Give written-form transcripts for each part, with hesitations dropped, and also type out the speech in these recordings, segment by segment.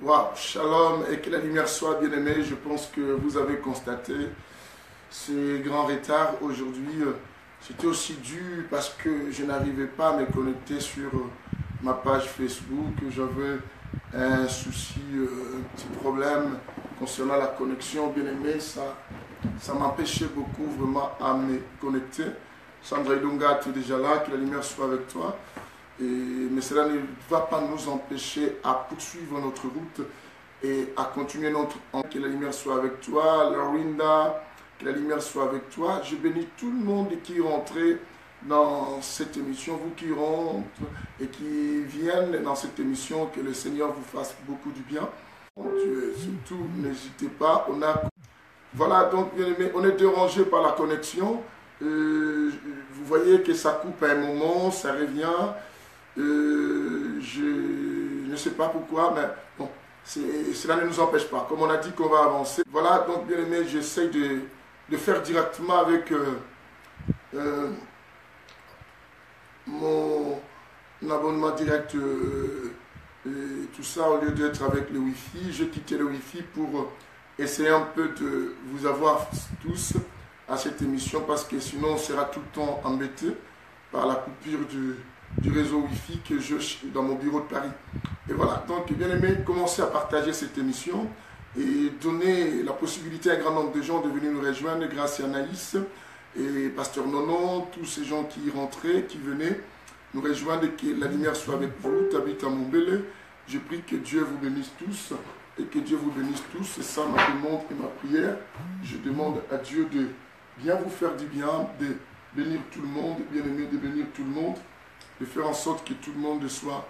Wow, shalom et que la lumière soit bien aimée. Je pense que vous avez constaté ce grand retard aujourd'hui. C'était aussi dû parce que je n'arrivais pas à me connecter sur ma page Facebook. J'avais un souci, un petit problème concernant la connexion. Bien aimé, ça m'empêchait beaucoup vraiment à me connecter. Sandra Ilunga, tu es déjà là, que la lumière soit avec toi. Mais cela ne va pas nous empêcher à poursuivre notre route et à continuer notre... Que la lumière soit avec toi, Lorinda, que la lumière soit avec toi. Je bénis tout le monde qui est rentré dans cette émission, vous qui rentrez et qui viennent dans cette émission, que le Seigneur vous fasse beaucoup du bien. Surtout, n'hésitez pas. Voilà, donc bien aimé, on est dérangé par la connexion. Vous voyez que ça coupe à un moment, ça revient. Je ne sais pas pourquoi, mais bon, cela ne nous empêche pas. Comme on a dit qu'on va avancer. Voilà, donc bien aimé, j'essaie de faire directement avec mon abonnement direct, tout ça, au lieu d'être avec le Wi-Fi. J'ai quitté le Wi-Fi pour essayer un peu de vous avoir tous à cette émission, parce que sinon on sera tout le temps embêté par la coupure du réseau Wi-Fi que je dans mon bureau de Paris. Et voilà, donc bien aimé, commencez à partager cette émission et donner la possibilité à un grand nombre de gens de venir nous rejoindre, grâce à Anaïs et Pasteur Nonon, tous ces gens qui rentraient, qui venaient nous rejoindre, et que la lumière soit avec vous. T'habites à Montbéliard. Je prie que Dieu vous bénisse tous et que Dieu vous bénisse tous. C'est ça ma demande et ma prière. Je demande à Dieu de bien vous faire du bien, de bénir tout le monde, bien aimé, de bénir tout le monde, de faire en sorte que tout le monde soit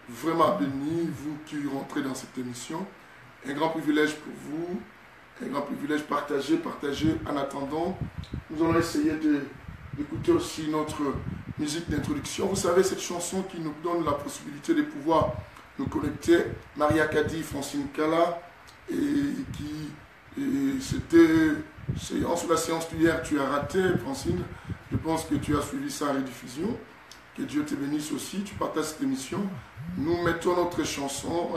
vraiment béni, vous qui rentrez dans cette émission. Un grand privilège pour vous, un grand privilège partagé. En attendant, nous allons essayer d'écouter aussi notre musique d'introduction. Vous savez, cette chanson qui nous donne la possibilité de pouvoir nous connecter. Maria Kadi, Francine Kala, et qui c'était sur la séance d'hier, tu as raté, Francine. Je pense que tu as suivi ça en rediffusion. Que Dieu te bénisse aussi. Tu partages cette émission. Nous mettons notre chanson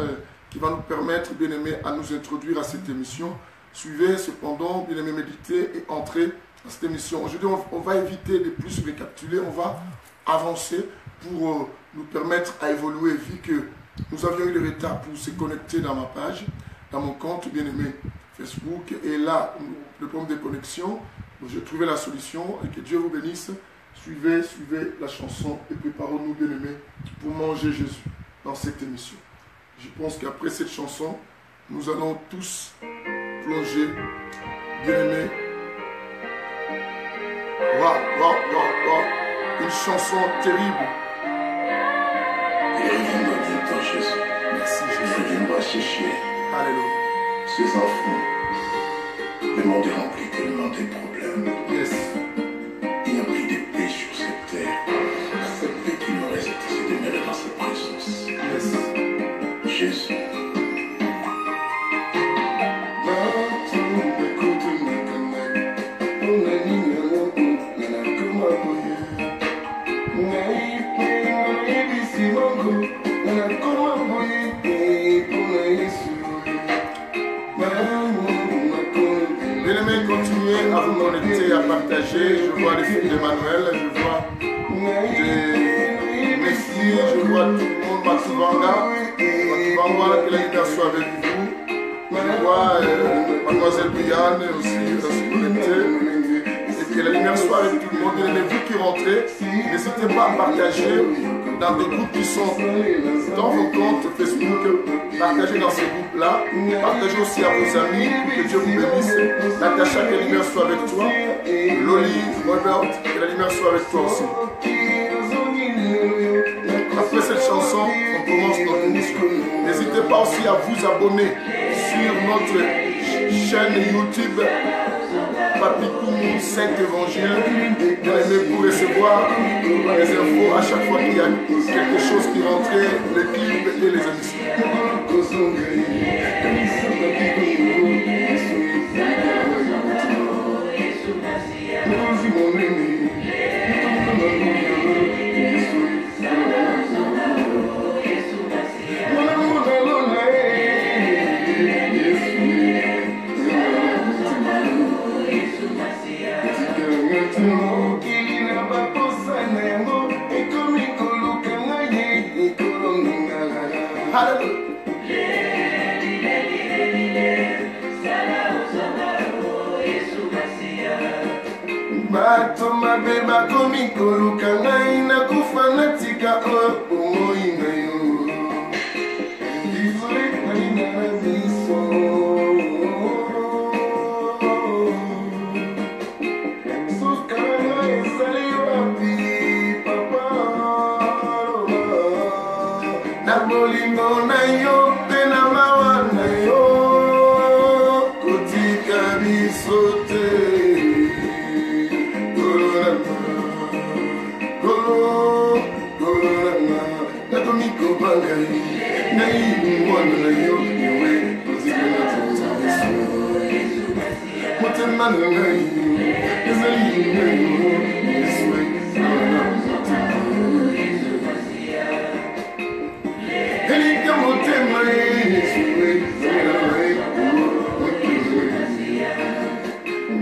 qui va nous permettre, bien aimé, à nous introduire à cette émission. Suivez cependant, bien aimé, méditer et entrer dans cette émission. Aujourd'hui, on va éviter de plus récapituler. On va avancer pour nous permettre à évoluer, vu que nous avions eu le retard pour se connecter dans ma page, dans mon compte, bien aimé, Facebook. Et là, le problème de connexion, j'ai trouvé la solution, et que Dieu vous bénisse. Suivez la chanson et préparons-nous, bien aimés, pour manger Jésus dans cette émission. Je pense qu'après cette chanson, nous allons tous plonger, bien aimés. Waouh, une chanson terrible. Reviens-moi Jésus. Merci Jésus. Reviens-moi chercher. Alléluia. Ces enfants, le monde est rempli tellement de problèmes. Yes. Il y a pris des paix sur cette terre. Cette paix qui nous reste, c'est de demeurer dans sa présence. Yes. Jésus. Bien-aimés, continuez à vous connecter, à partager. Je vois les filles d'Emmanuel, je vois des Messi, je vois tout le monde, Matubanga, que la lumière soit avec vous. Je vois Mademoiselle Brianne aussi connectée. Et que la lumière soit avec tout le monde. Bien-aimés, vous qui rentrez, n'hésitez pas à partager dans des groupes qui sont dans vos comptes Facebook. Partagez dans ces groupes-là. Partagez aussi à vos amis. Que Dieu vous bénisse. Natacha, que la lumière soit avec toi. Loli, Robert, que la lumière soit avec toi aussi. Après cette chanson, on commence notre émission. N'hésitez pas aussi à vous abonner sur notre chaîne YouTube Papi Koumou 5 Évangiles, pour recevoir les infos à chaque fois qu'il y a quelque chose qui rentre, les clips et les émissions. Bato mabe bakomi koluka ngai nakufa natika omoi na yo Désolé ngai na miso Suka ngai ezali wapi papa Na bolingo na yo mpe na mawa na yo kotika biso te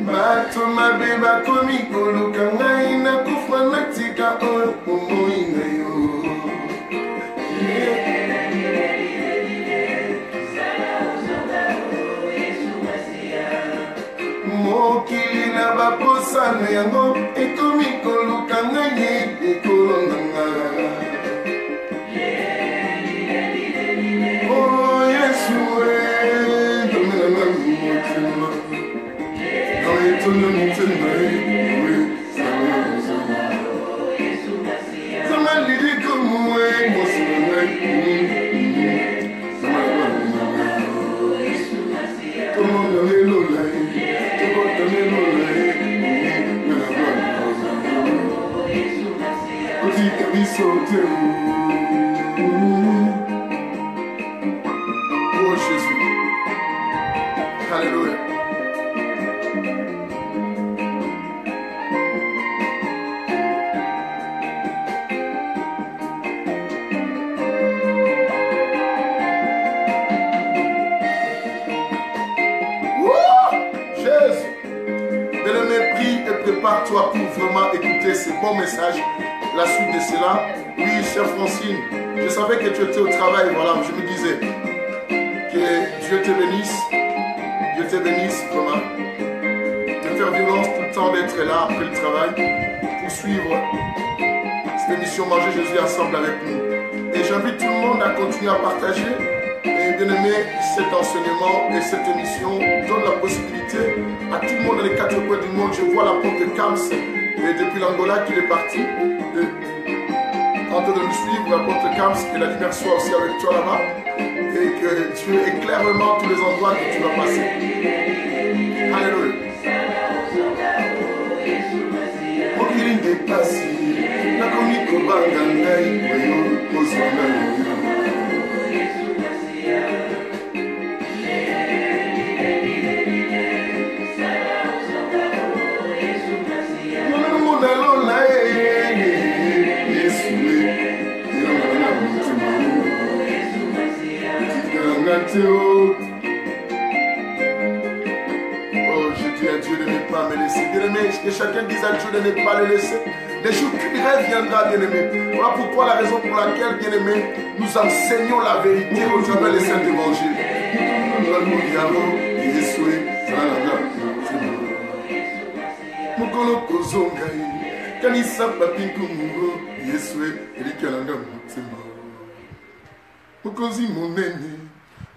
Bato mabe bakomi koluka ngai nakufa natika omoi na yo mokili na baposa na yango ekomi koluka ngai ekolo na nga Oh Yesu domelanga motema Etolo motema Zama lidi kumwe mosima Como no le lo lai Oh Jésus. Alléluia. Prépare-toi pour vraiment écouter ces bons messages. La suite de cela, oui, chère Francine, je savais que tu étais au travail, voilà, je me disais que Dieu te bénisse vraiment, de faire violence tout le temps d'être là après le travail, pour suivre cette émission Manger Jésus ensemble avec nous. Et j'invite tout le monde à continuer à partager. Et bien aimé, cet enseignement et cette émission donne la possibilité à tout le monde dans les quatre coins du monde. Je vois l'apôtre Kams depuis l'Angola qu'il est parti. En train de nous suivre, l'apôtre Kams, que la lumière soit aussi avec toi là-bas. Et que Dieu éclaire vraiment tous les endroits que tu vas passer. Alléluia. Oh, je dis à Dieu de ne pas me laisser. Bien-aimé, que chacun dise à Dieu de ne pas le laisser. Les jours qu'une rêve viendra, bien-aimé. Voilà pourquoi la raison pour laquelle, bien-aimé, nous enseignons la vérité au travers des saints évangiles.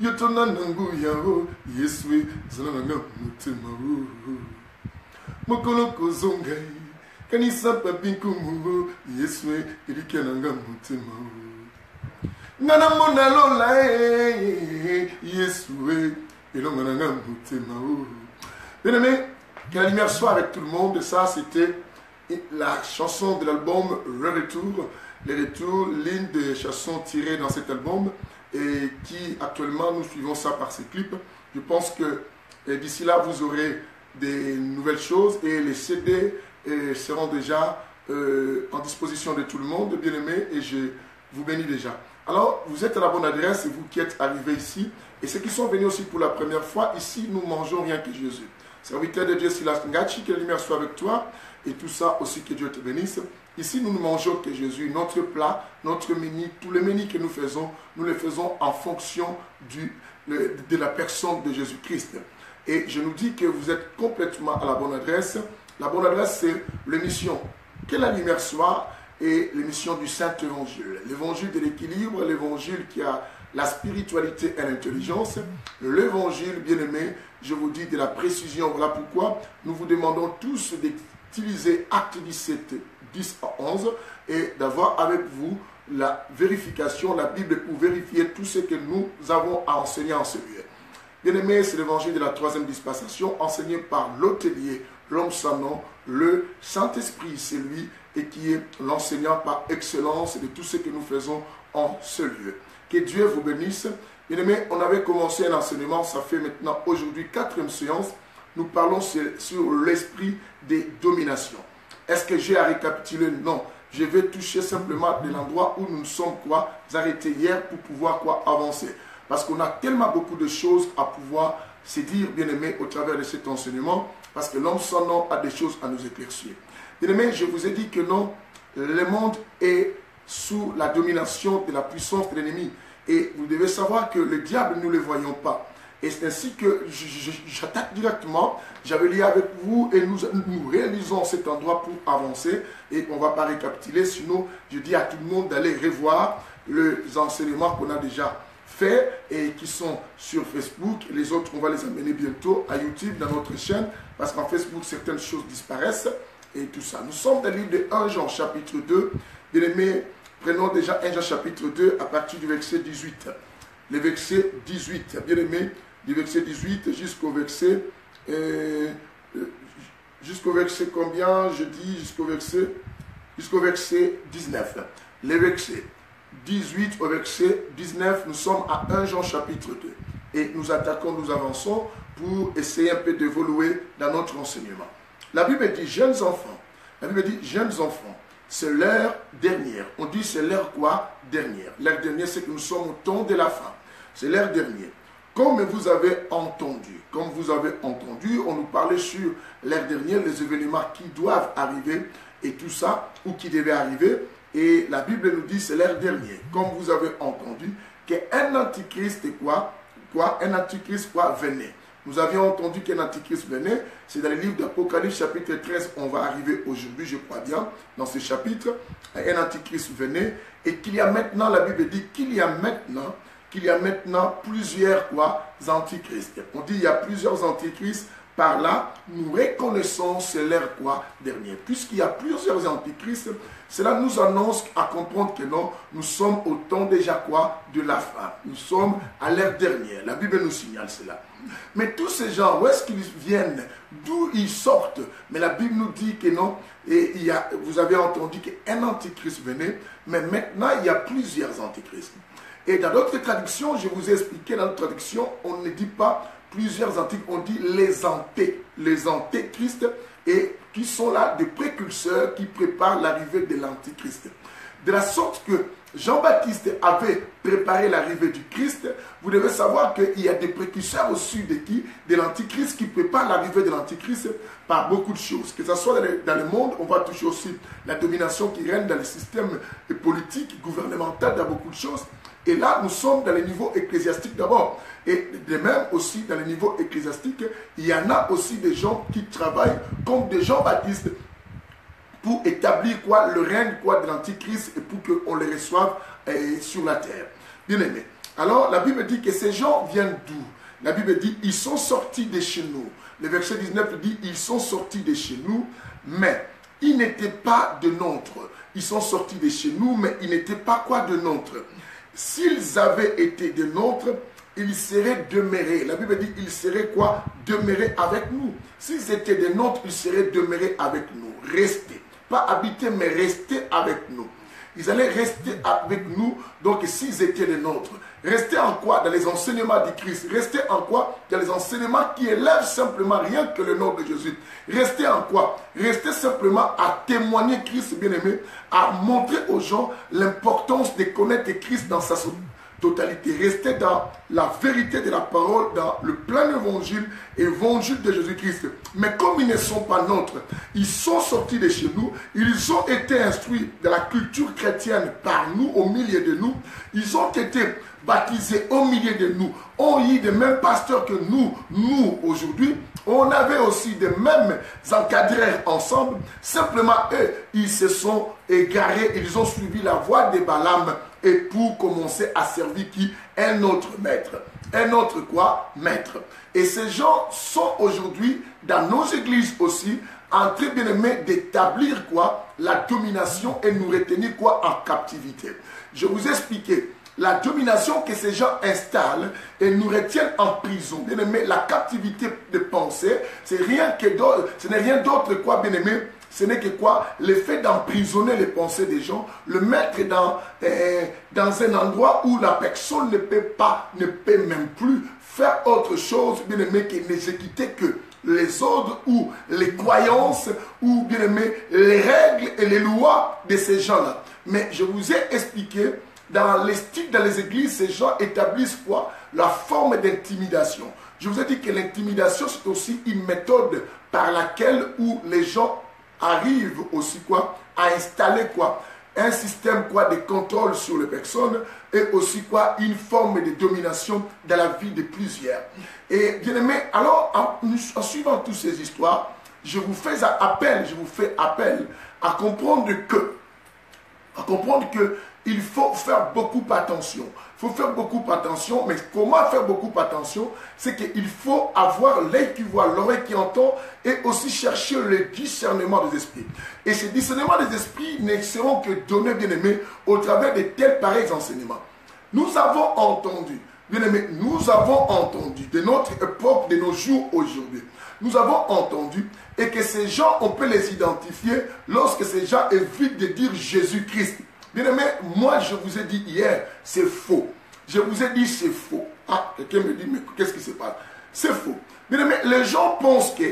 Yotona nangu yao Yeswe zananga mutema Mokolo kozongai Kanisa papinku mugo Yeswe ilikananga mutema Ngana mona lola Yeswe ilongananga mutema. Bien aimé, que la lumière soit avec tout le monde. Ça c'était la chanson de l'album Le Retour. Les Retours, l'une des chansons tirées dans cet album et qui actuellement nous suivons ça par ces clips. Je pense que d'ici là vous aurez des nouvelles choses et les CD seront déjà en disposition de tout le monde, bien aimé, et je vous bénis déjà. Alors vous êtes à la bonne adresse, et vous qui êtes arrivés ici et ceux qui sont venus aussi pour la première fois, ici nous mangeons rien que Jésus. Serviteur de Dieu Silas Ngachi, que la lumière soit avec toi. et tout ça aussi, que Dieu te bénisse. Ici, nous ne mangeons que Jésus. Notre plat, notre menu, tous les menus que nous les faisons en fonction de la personne de Jésus-Christ. Et je nous dis que vous êtes complètement à la bonne adresse. La bonne adresse, c'est l'émission Que la lumière soit et l'émission du Saint-Évangile. L'évangile de l'équilibre, l'évangile qui a la spiritualité et l'intelligence. L'évangile, bien-aimé, je vous dis, de la précision. Voilà pourquoi nous vous demandons tous d'utiliser Acte 17, 10 à 11 et d'avoir avec vous la vérification, la Bible, pour vérifier tout ce que nous avons à enseigner en ce lieu. Bien-aimé, c'est l'évangile de la troisième dispensation enseigné par l'hôtelier, l'homme sans nom, le Saint-Esprit, c'est lui, et qui est l'enseignant par excellence de tout ce que nous faisons en ce lieu. Que Dieu vous bénisse. Bien-aimé, on avait commencé un enseignement, ça fait maintenant aujourd'hui 4e séance. Nous parlons sur l'esprit des dominations. Est-ce que j'ai à récapituler? Non. Je vais toucher simplement de l'endroit où nous nous sommes arrêtés hier pour pouvoir avancer. Parce qu'on a tellement beaucoup de choses à pouvoir se dire, bien-aimé, au travers de cet enseignement, parce que l'homme sans nom a des choses à nous éclaircir. Bien-aimé, je vous ai dit que non, le monde est sous la domination de la puissance de l'ennemi. Et vous devez savoir que le diable, nous ne le voyons pas. Et c'est ainsi que j'attaque directement. J'avais lié avec vous et nous réalisons cet endroit pour avancer. Et on ne va pas récapituler, sinon je dis à tout le monde d'aller revoir les enseignements qu'on a déjà faits et qui sont sur Facebook. Les autres, on va les amener bientôt à YouTube, dans notre chaîne, parce qu'en Facebook, certaines choses disparaissent et tout ça. Nous sommes dans le livre de 1 Jean chapitre 2. Bien-aimés, prenons déjà 1 Jean chapitre 2 à partir du verset 18. Le verset 18, bien-aimés, du verset 18 jusqu'au verset combien? Je dis jusqu'au verset 19. Les versets 18 au verset 19, nous sommes à 1 Jean chapitre 2. Et nous attaquons, nous avançons pour essayer un peu d'évoluer dans notre enseignement. La Bible dit, jeunes enfants. La Bible dit, jeunes enfants, c'est l'heure dernière. On dit c'est l'heure quoi? Dernière. L'heure dernière, c'est que nous sommes au temps de la fin. C'est l'heure dernière. Comme vous avez entendu, on nous parlait sur l'heure dernière, les événements qui doivent arriver et tout ça, ou qui devaient arriver. Et la Bible nous dit c'est l'heure dernière. Comme vous avez entendu, qu'un antichrist est quoi? Un antichrist venait. Nous avions entendu qu'un antichrist venait. C'est dans le livre d'Apocalypse chapitre 13. On va arriver aujourd'hui, je crois bien, dans ce chapitre. Un antichrist venait. Et qu'il y a maintenant, la Bible dit qu'il y a maintenant plusieurs antichrists. On dit il y a plusieurs antichrists. Par là, nous reconnaissons c'est l'heure dernière. Puisqu'il y a plusieurs antichrists, cela nous annonce à comprendre que non, nous sommes au temps déjà de la fin. Nous sommes à l'heure dernière. La Bible nous signale cela. Mais tous ces gens, où est-ce qu'ils viennent? D'où ils sortent? Mais la Bible nous dit que non. Et vous avez entendu qu'un antichrist venait, mais maintenant il y a plusieurs antichrists. Et dans d'autres traductions, je vous ai expliqué, dans notre traduction, on ne dit pas plusieurs antichrists, on dit les antéchrists, et qui sont là des précurseurs qui préparent l'arrivée de l'antichrist. De la sorte que Jean-Baptiste avait préparé l'arrivée du Christ, vous devez savoir qu'il y a des précurseurs au-dessus de qui? De l'antichrist, qui préparent l'arrivée de l'antichrist par beaucoup de choses. Que ce soit dans le monde, on va toucher aussi la domination qui règne dans le système politique, gouvernemental, dans beaucoup de choses. Et là, nous sommes dans le niveau ecclésiastique d'abord. Et de même aussi, dans le niveau ecclésiastique, il y en a aussi des gens qui travaillent comme des Jean-Baptiste pour établir le règne de l'Antichrist et pour qu'on les reçoive sur la terre. Bien aimé. Alors, la Bible dit que ces gens viennent d'où? La Bible dit, ils sont sortis de chez nous. Le verset 19 dit, ils sont sortis de chez nous, mais ils n'étaient pas de nôtres. Ils sont sortis de chez nous, mais ils n'étaient pas de nôtres. S'ils avaient été des nôtres, ils seraient demeurés. La Bible dit, ils seraient demeurés avec nous. S'ils étaient des nôtres, ils seraient demeurés avec nous. Rester. Pas habiter, mais rester avec nous. Ils allaient rester avec nous, donc s'ils étaient des nôtres. Rester en quoi? Dans les enseignements du Christ. Rester en quoi? Dans les enseignements qui élèvent simplement rien que le nom de Jésus. Rester en quoi? Rester simplement à témoigner Christ, bien-aimé, à montrer aux gens l'importance de connaître Christ dans totalité. Rester dans la vérité de la parole, dans le plein évangile, évangile de Jésus-Christ. Mais comme ils ne sont pas nôtres, ils sont sortis de chez nous, ils ont été instruits de la culture chrétienne par nous, au milieu de nous, ils ont été baptisés au milieu de nous, ont eu les mêmes pasteurs que nous aujourd'hui, on avait aussi des mêmes encadreurs ensemble, simplement eux, ils se sont égarés, ils ont suivi la voie de Balaam et pour commencer à servir qui? Un autre maître. Un autre quoi? Maître. Et ces gens sont aujourd'hui dans nos églises aussi en train, bien aimé, d'établir quoi? La domination et nous retenir quoi? En captivité. Je vous ai expliqué la domination que ces gens installent et nous retiennent en prison. Bien aimé, la captivité de pensée, ce n'est rien d'autre quoi, bien aimé, ce n'est que quoi? Le fait d'emprisonner les pensées des gens, le mettre dans un endroit où la personne ne peut même plus faire autre chose, bien aimé, que n'exécuter que les ordres ou les croyances ou bien aimé les règles et les lois de ces gens-là. Mais je vous ai expliqué dans les églises, ces gens établissent quoi? La forme d'intimidation. Je vous ai dit que l'intimidation, c'est aussi une méthode par laquelle où les gens arrivent aussi quoi? À installer quoi? Un système quoi? De contrôle sur les personnes et aussi quoi? Une forme de domination dans la vie de plusieurs. Et bien aimé, alors en suivant toutes ces histoires, je vous fais appel à comprendre que il faut faire beaucoup attention. Il faut faire beaucoup attention, mais comment faire beaucoup attention? C'est qu'il faut avoir l'œil qui voit, l'oreille qui entend et aussi chercher le discernement des esprits. Et ces discernements des esprits ne seront que donnés, bien aimés, au travers de tels pareils enseignements. Nous avons entendu, bien aimés, nous avons entendu de notre époque, de nos jours aujourd'hui, nous avons entendu et que ces gens, on peut les identifier lorsque ces gens évitent de dire Jésus-Christ. Bien aimé, moi je vous ai dit hier, c'est faux. Je vous ai dit c'est faux. Ah, quelqu'un me dit, mais qu'est-ce qui se passe? C'est faux. Bien aimé, les gens pensent que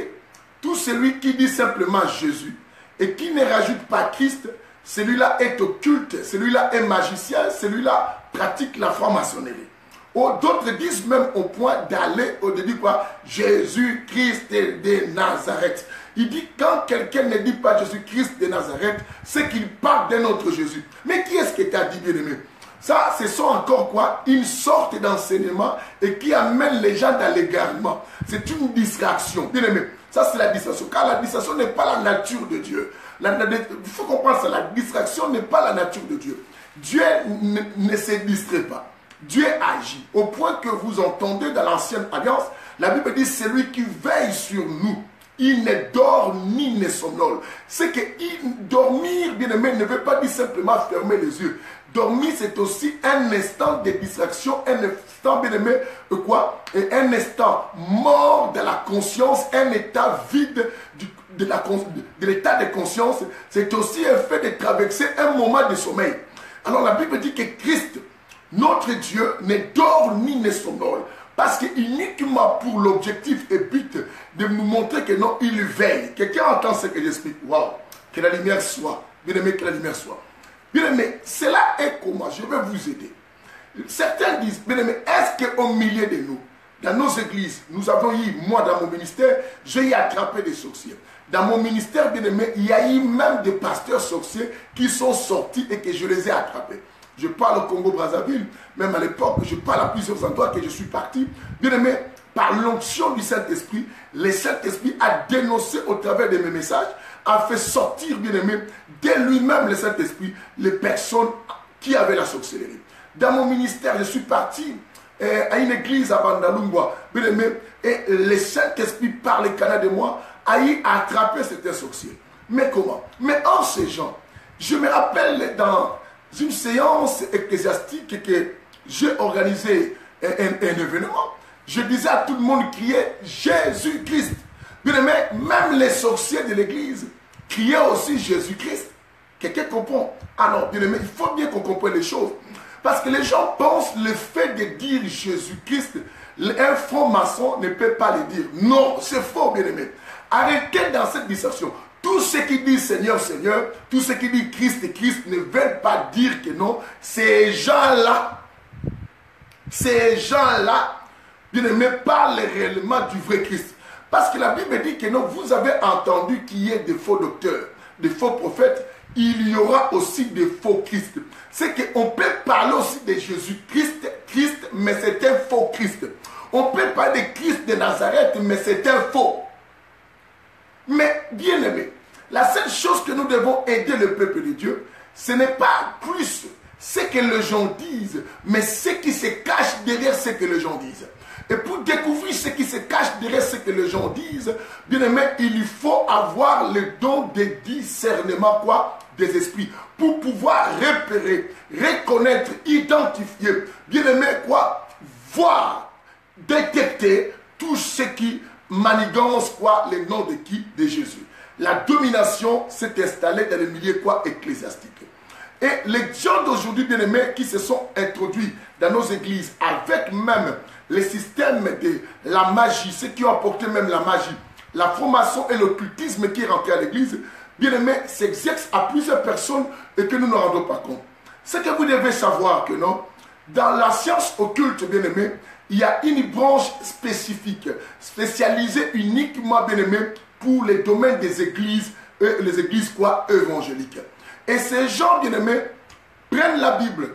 tout celui qui dit simplement Jésus et qui ne rajoute pas Christ, celui-là est occulte, celui-là est magicien, celui-là pratique la franc-maçonnerie. D'autres disent même au point d'aller au-delà quoi? Jésus-Christ de Nazareth. Il dit quand quelqu'un ne dit pas Jésus-Christ de Nazareth, c'est qu'il parle d'un autre Jésus. Mais qui est-ce qui t'a dit, bien aimé? Ça, ce sont encore quoi? Une sorte d'enseignement et qui amène les gens dans l'égarement. C'est une distraction. Bien aimé, ça c'est la distraction. Car la distraction n'est pas la nature de Dieu. Il faut comprendre ça. La distraction n'est pas la nature de Dieu. Dieu ne se distrait pas. Dieu agit. Au point que vous entendez dans l'ancienne alliance, la Bible dit celui qui veille sur nous. Il ne dort ni ne somnole. C'est que dormir, bien aimé, ne veut pas dire simplement fermer les yeux. Dormir, c'est aussi un instant de distraction, un instant, bien aimé, un instant mort de la conscience, un état vide de l'état de conscience. C'est aussi un fait de traverser un moment de sommeil. Alors la Bible dit que Christ, notre Dieu, ne dort ni ne somnole. Parce qu'il uniquement pour l'objectif et but de nous montrer que non, il veille. Quelqu'un entend ce que j'explique. Waouh, que la lumière soit. Bien aimé, que la lumière soit. Bien aimé, cela est comment? Je vais vous aider. Certains disent, bien aimé, est-ce qu'au milieu de nous, dans nos églises, nous avons eu, moi dans mon ministère, j'ai attrapé des sorciers. Dans mon ministère, bien aimé, il y a eu même des pasteurs sorciers qui sont sortis et que je les ai attrapés. Je parle au Congo-Brazzaville, même à l'époque, je parle à plusieurs endroits que je suis parti. Bien aimé, par l'onction du Saint-Esprit, le Saint-Esprit a dénoncé au travers de mes messages, a fait sortir, bien aimé, de lui-même le Saint-Esprit, les personnes qui avaient la sorcellerie. Dans mon ministère, je suis parti à une église à Bandalungwa, bien aimé, et le Saint-Esprit, par le canal de moi, a eu à attraper certains sorciers. Mais comment? Mais en ces gens, je me rappelle dans une séance ecclésiastique que j'ai organisé un événement, je disais à tout le monde crier Jésus-Christ. Bien aimé, même les sorciers de l'église criaient aussi Jésus-Christ. Quelqu'un comprend? Ah non, bien aimé, il faut bien qu'on comprenne les choses. Parce que les gens pensent le fait de dire Jésus-Christ, un franc-maçon ne peut pas le dire. Non, c'est faux, bien aimé. Arrêtez dans cette discussion. Tous ceux qui disent Seigneur, Seigneur, tous ceux qui disent Christ et Christ ne veulent pas dire que non. Ces gens-là ces gens-là, bien aimé, parlent réellement du vrai Christ. Parce que la Bible dit que non, vous avez entendu qu'il y ait des faux docteurs, des faux prophètes, il y aura aussi des faux Christ. C'est qu'on peut parler aussi de Jésus-Christ, mais c'est un faux Christ. On peut parler de Christ de Nazareth, mais c'est un faux. Mais bien aimé, la seule chose que nous devons aider le peuple de Dieu, ce n'est pas plus ce que les gens disent, mais ce qui se cache derrière ce que les gens disent. Et pour découvrir ce qui se cache derrière ce que les gens disent, bien aimé, il faut avoir le don de discernement, des esprits, pour pouvoir repérer, reconnaître, identifier, bien aimé, voir, détecter tout ce qui manigance, le nom de qui? De Jésus. La domination s'est installée dans le milieu, ecclésiastique. Et les gens d'aujourd'hui, bien aimés, qui se sont introduits dans nos églises, avec même les systèmes de la magie, ceux qui ont apporté même la magie, la franc-maçon et l'occultisme qui est rentré à l'église, bien aimé, s'exerce à plusieurs personnes et que nous ne rendons pas compte. C'est que vous devez savoir que non, dans la science occulte, bien aimé, il y a une branche spécifique, spécialisée uniquement, bien aimé, pour les domaines des églises, les églises évangéliques. Et ces gens, bien aimés, prennent la Bible,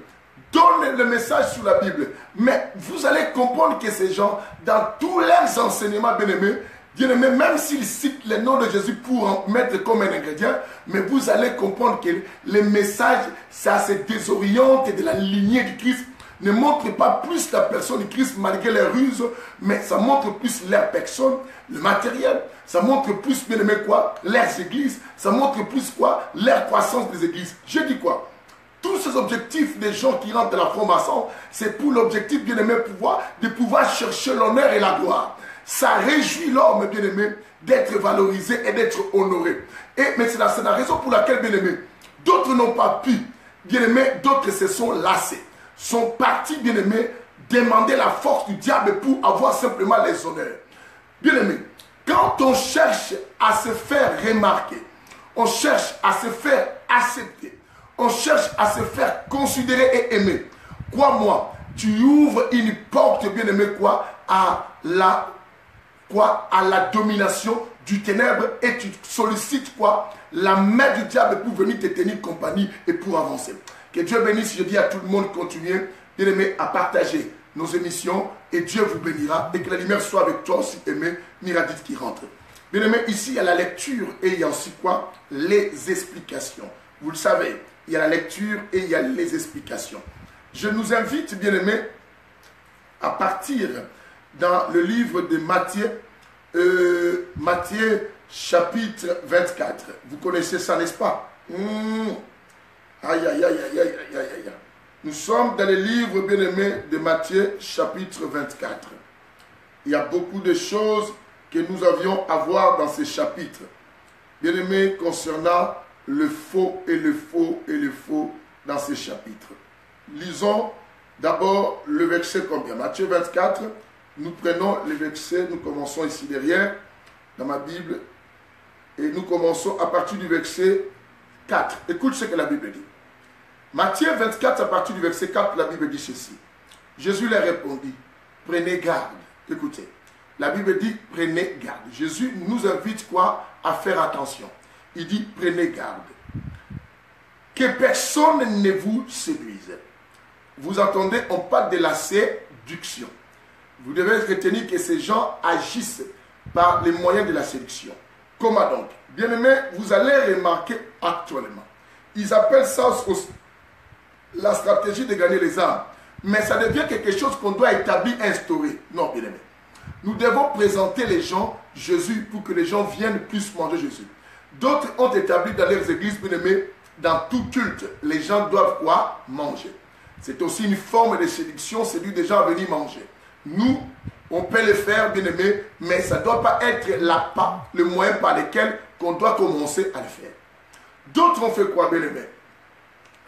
donnent le message sur la Bible. Mais vous allez comprendre que ces gens, dans tous leurs enseignements, bien aimés, même s'ils citent le nom de Jésus pour en mettre comme un ingrédient, mais vous allez comprendre que les messages, ça se désoriente de la lignée du Christ, ne montre pas plus la personne du Christ malgré les ruses, mais ça montre plus leur personne, le matériel, ça montre plus, bien aimé, leurs églises, ça montre plus leur croissance des églises. Je dis quoi? Tous ces objectifs des gens qui rentrent dans la franc-maçon, c'est pour l'objectif, bien aimé, de pouvoir chercher l'honneur et la gloire. Ça réjouit l'homme, bien aimé, d'être valorisé et d'être honoré. Mais c'est la raison pour laquelle, bien aimé, d'autres n'ont pas pu, bien aimé, d'autres se sont lassés, sont partis, bien aimé, demander la force du diable pour avoir simplement les honneurs. Bien aimé, quand on cherche à se faire remarquer, on cherche à se faire accepter, on cherche à se faire considérer et aimer, crois-moi, tu ouvres une porte, bien aimé, à la domination du ténèbre et tu sollicites la main du diable pour venir te tenir compagnie et pour avancer. Que Dieu bénisse, je dis à tout le monde, continuez, bien aimé, à partager nos émissions et Dieu vous bénira et que la lumière soit avec toi aussi, aimé, Miradit qui rentre. Bien aimé, ici il y a la lecture et il y a aussi les explications. Vous le savez, il y a la lecture et il y a les explications. Je nous invite, bien aimé, à partir dans le livre de Matthieu, Matthieu chapitre 24. Vous connaissez ça, n'est-ce pas? Aïe, aïe, aïe, aïe, aïe, aïe, aïe. Nous sommes dans le livre, bien aimé, de Matthieu chapitre 24. Il y a beaucoup de choses que nous avions à voir dans ces chapitres. Bien aimé, concernant le faux et le faux et le faux dans ces chapitres. Lisons d'abord le verset combien? Matthieu 24, nous prenons le verset, nous commençons ici derrière, dans ma Bible, et nous commençons à partir du verset 4. Écoute ce que la Bible dit. Matthieu 24, à partir du verset 4, la Bible dit ceci. Jésus leur répondit, prenez garde. Écoutez, la Bible dit, prenez garde. Jésus nous invite à faire attention. Il dit, prenez garde. Que personne ne vous séduise. Vous entendez, on parle de la séduction. Vous devez retenir que ces gens agissent par les moyens de la séduction. Comment donc? Bien aimé, vous allez remarquer actuellement. Ils appellent ça la stratégie de gagner les âmes. Mais ça devient quelque chose qu'on doit établir, instaurer. Non, bien aimé. Nous devons présenter les gens Jésus pour que les gens viennent plus manger Jésus. D'autres ont établi dans leurs églises, bien aimé, dans tout culte, les gens doivent manger. C'est aussi une forme de séduction, séduire des gens à venir manger. Nous, on peut le faire, bien aimé, mais ça ne doit pas être l'appât, le moyen par lequel on doit commencer à le faire. D'autres ont fait quoi, bien aimé?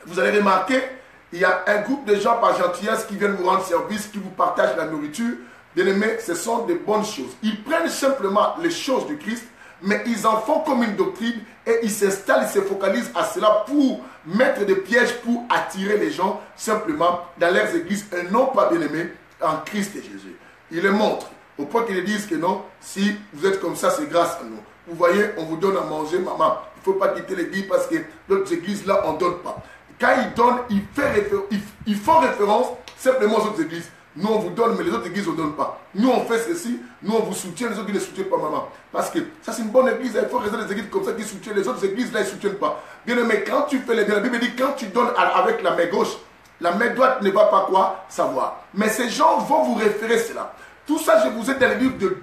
Vous allez remarquer, il y a un groupe de gens par gentillesse qui viennent vous rendre service, qui vous partagent la nourriture. Bien aimé, ce sont de bonnes choses. Ils prennent simplement les choses du Christ, mais ils en font comme une doctrine et ils s'installent, ils se focalisent à cela pour mettre des pièges, pour attirer les gens simplement dans leurs églises et non pas, bien aimés, en Christ et Jésus. Ils le montrent au point qu'ils disent que non, si vous êtes comme ça, c'est grâce à nous. Vous voyez, on vous donne à manger, maman. Il ne faut pas quitter l'église parce que d'autres églises là, on ne donne pas. Quand ils donnent, ils font référence simplement aux autres églises. Nous, on vous donne, mais les autres églises, on ne donne pas. Nous, on fait ceci, nous, on vous soutient, les autres ne soutiennent pas, maman. Parce que ça, c'est une bonne église. Il faut rester des églises comme ça qui soutiennent. Les autres églises, là, ils ne soutiennent pas. Bien aimé, quand tu fais les bien, la Bible dit, quand tu donnes avec la main gauche, la main droite ne va pas quoi savoir. Mais ces gens vont vous référer cela. Tout ça, je vous ai dans le livre de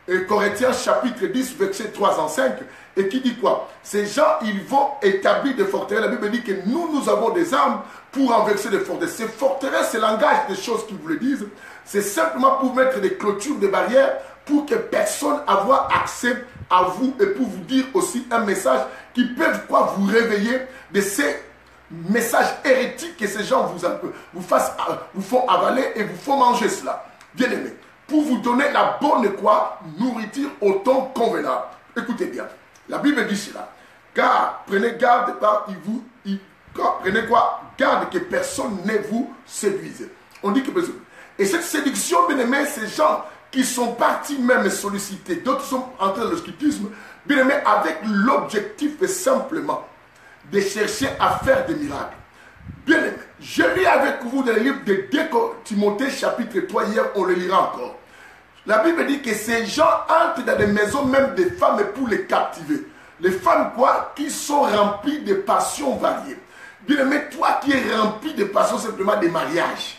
2 Corinthiens, chapitre 10, verset 3 en 5. Et qui dit quoi? Ces gens, ils vont établir des forteresses. La Bible dit que nous avons des armes pour renverser des forteresses. Ces forteresses, c'est le langage des choses qu'ils vous le disent. C'est simplement pour mettre des clôtures, des barrières, pour que personne ait accès à vous et pour vous dire aussi un message qui peut quoi vous réveiller de ces messages hérétiques que ces gens vous font avaler et vous font manger cela. Bien aimé, pour vous donner la bonne quoi nourriture au temps convenable. Écoutez bien. La Bible dit cela. Car prenez garde prenez quoi? Garde que personne ne vous séduise. On dit que personne. Et cette séduction, bien aimé, ces gens qui sont partis même sollicités, d'autres sont entrés dans le scoutisme, bien aimé, avec l'objectif simplement de chercher à faire des miracles. Bien aimé, je lis avec vous dans le livre de 2 Timothée chapitre 3, hier on le lira encore. La Bible dit que ces gens entrent dans des maisons même des femmes pour les captiver. Les femmes quoi? Qui sont remplies de passions variées. Bien aimé, toi qui es rempli de passions simplement des mariages.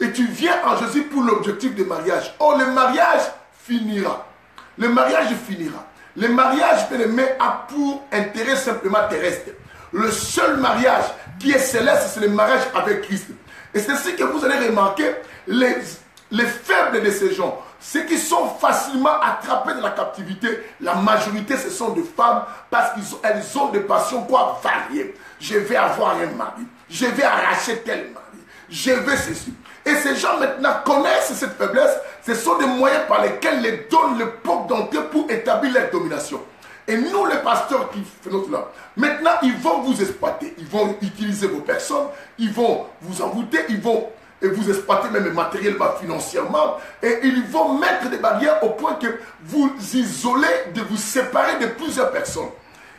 Et tu viens en Jésus pour l'objectif du mariage. Oh, le mariage finira. Le mariage finira. Le mariage, bien aimé, a pour intérêt simplement terrestre. Le seul mariage qui est céleste, c'est le mariage avec Christ. Et c'est ce que vous allez remarquer, les faibles de ces gens, ceux qui sont facilement attrapés de la captivité, la majorité ce sont des femmes parce qu'elles ont des passions quoi variées. Je vais avoir un mari, je vais arracher tel mari, je vais ceci. Et ces gens maintenant connaissent cette faiblesse, ce sont des moyens par lesquels les donnent le porte d'entrée pour établir leur domination. Et nous, les pasteurs qui faisons cela, maintenant, ils vont vous exploiter. Ils vont utiliser vos personnes, ils vont vous envoûter, ils vont vous exploiter même matériellement, financièrement. Et ils vont mettre des barrières au point que vous isolez, de vous séparer de plusieurs personnes.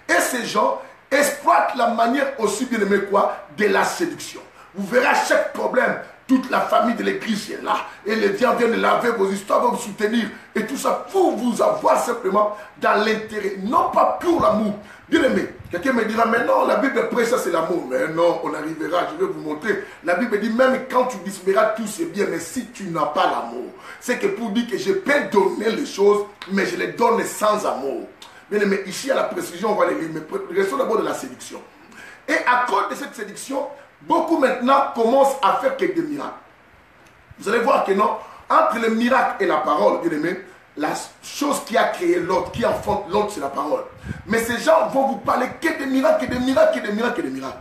Et ces gens exploitent la manière aussi bien aimée quoi, de la séduction. Vous verrez à chaque problème, toute la famille de l'église est là. Et les gens viennent laver vos histoires, vont vous soutenir. Et tout ça pour vous avoir simplement dans l'intérêt. Non pas pour l'amour. Bien aimé, quelqu'un me dira, mais non, la Bible prêche, ça c'est l'amour. Mais non, on arrivera, je vais vous montrer. La Bible dit, même quand tu disparaîtras, tout c'est bien. Mais si tu n'as pas l'amour, c'est que pour dire que je peux donner les choses, mais je les donne sans amour. Bien aimé, ici à la précision, on va les lire. Mais restons d'abord de la séduction. Et à cause de cette séduction, beaucoup maintenant commencent à faire quelques miracles. Vous allez voir que non, entre le miracle et la parole, bien aimé, la chose qui a créé l'autre, qui enfante l'autre, c'est la parole. Mais ces gens vont vous parler que des miracles, que des miracles, que des miracles, que des miracles.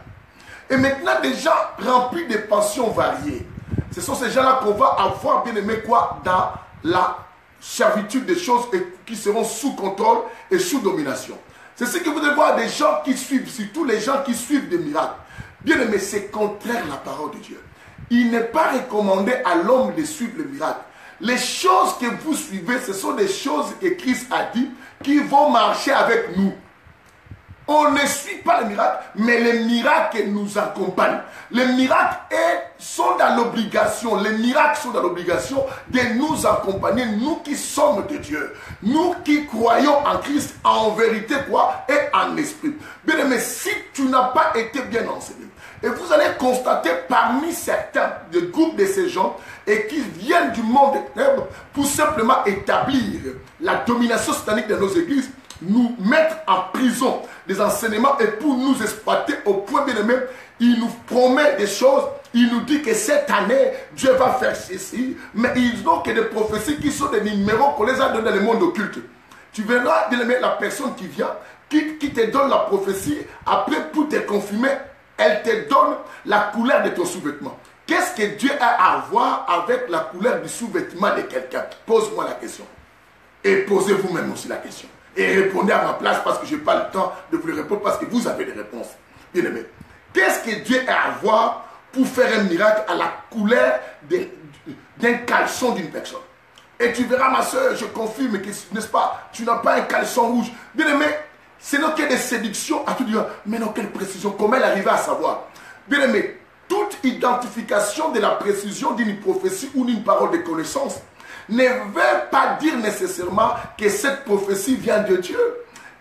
Et maintenant, des gens remplis de passions variées. Ce sont ces gens-là qu'on va avoir, bien aimé, quoi, dans la servitude des choses et qui seront sous contrôle et sous domination. C'est ce que vous devez voir des gens qui suivent, surtout les gens qui suivent des miracles. Bien aimé, c'est contraire à la parole de Dieu. Il n'est pas recommandé à l'homme de suivre le miracle. Les choses que vous suivez, ce sont des choses que Christ a dit qui vont marcher avec nous. On ne suit pas les miracles, mais les miracles nous accompagnent. Les miracles sont dans l'obligation, les miracles sont dans l'obligation de nous accompagner, nous qui sommes de Dieu. Nous qui croyons en Christ en vérité quoi et en esprit. Bien aimé, si tu n'as pas été bien enseigné, et vous allez constater parmi certains des groupes de ces gens et qui viennent du monde des ténèbres pour simplement établir la domination satanique de nos églises, nous mettre en prison des enseignements et pour nous exploiter au point bien aimé, il nous promet des choses, il nous dit que cette année, Dieu va faire ceci, mais ils n'ont que des prophéties qui sont des numéros qu'on les a donnés dans le monde occulte. Tu verras bien aimé la personne qui vient, qui te donne la prophétie, après pour te confirmer, elle te donne la couleur de ton sous-vêtement. Qu'est-ce que Dieu a à voir avec la couleur du sous-vêtement de quelqu'un? Pose-moi la question. Et posez vous-même aussi la question. et répondez à ma place parce que je n'ai pas le temps de vous le répondre parce que vous avez des réponses. Bien aimé, qu'est-ce que Dieu a à voir pour faire un miracle à la couleur d'un caleçon d'une personne? Et tu verras, ma soeur, je confirme que, n'est-ce pas, tu n'as pas un caleçon rouge. Bien aimé, c'est non qu'il y a des séductions à tout dire. Mais non, quelle précision, comment elle arrive à savoir? Bien aimé, toute identification de la précision d'une prophétie ou d'une parole de connaissance ne veut pas dire nécessairement que cette prophétie vient de Dieu.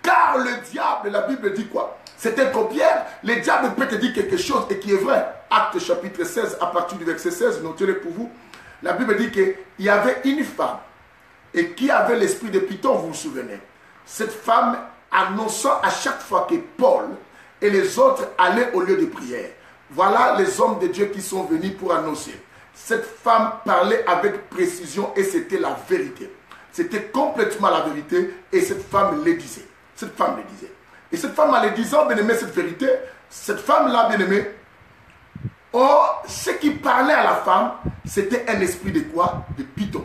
Car le diable, la Bible dit quoi? C'est un copieur. Le diable peut te dire quelque chose et qui est vrai. Acte chapitre 16, à partir du verset 16, notez-le pour vous. La Bible dit qu'il y avait une femme et qui avait l'esprit de Python, vous vous souvenez. Cette femme annonçant à chaque fois que Paul et les autres allaient au lieu de prière. Voilà les hommes de Dieu qui sont venus pour annoncer. Cette femme parlait avec précision et c'était la vérité. C'était complètement la vérité et cette femme le disait. Cette femme le disait. Et cette femme, en le disant, bien aimé, cette vérité, cette femme-là, bien aimé, ce qui parlait à la femme, c'était un esprit de quoi? De Python.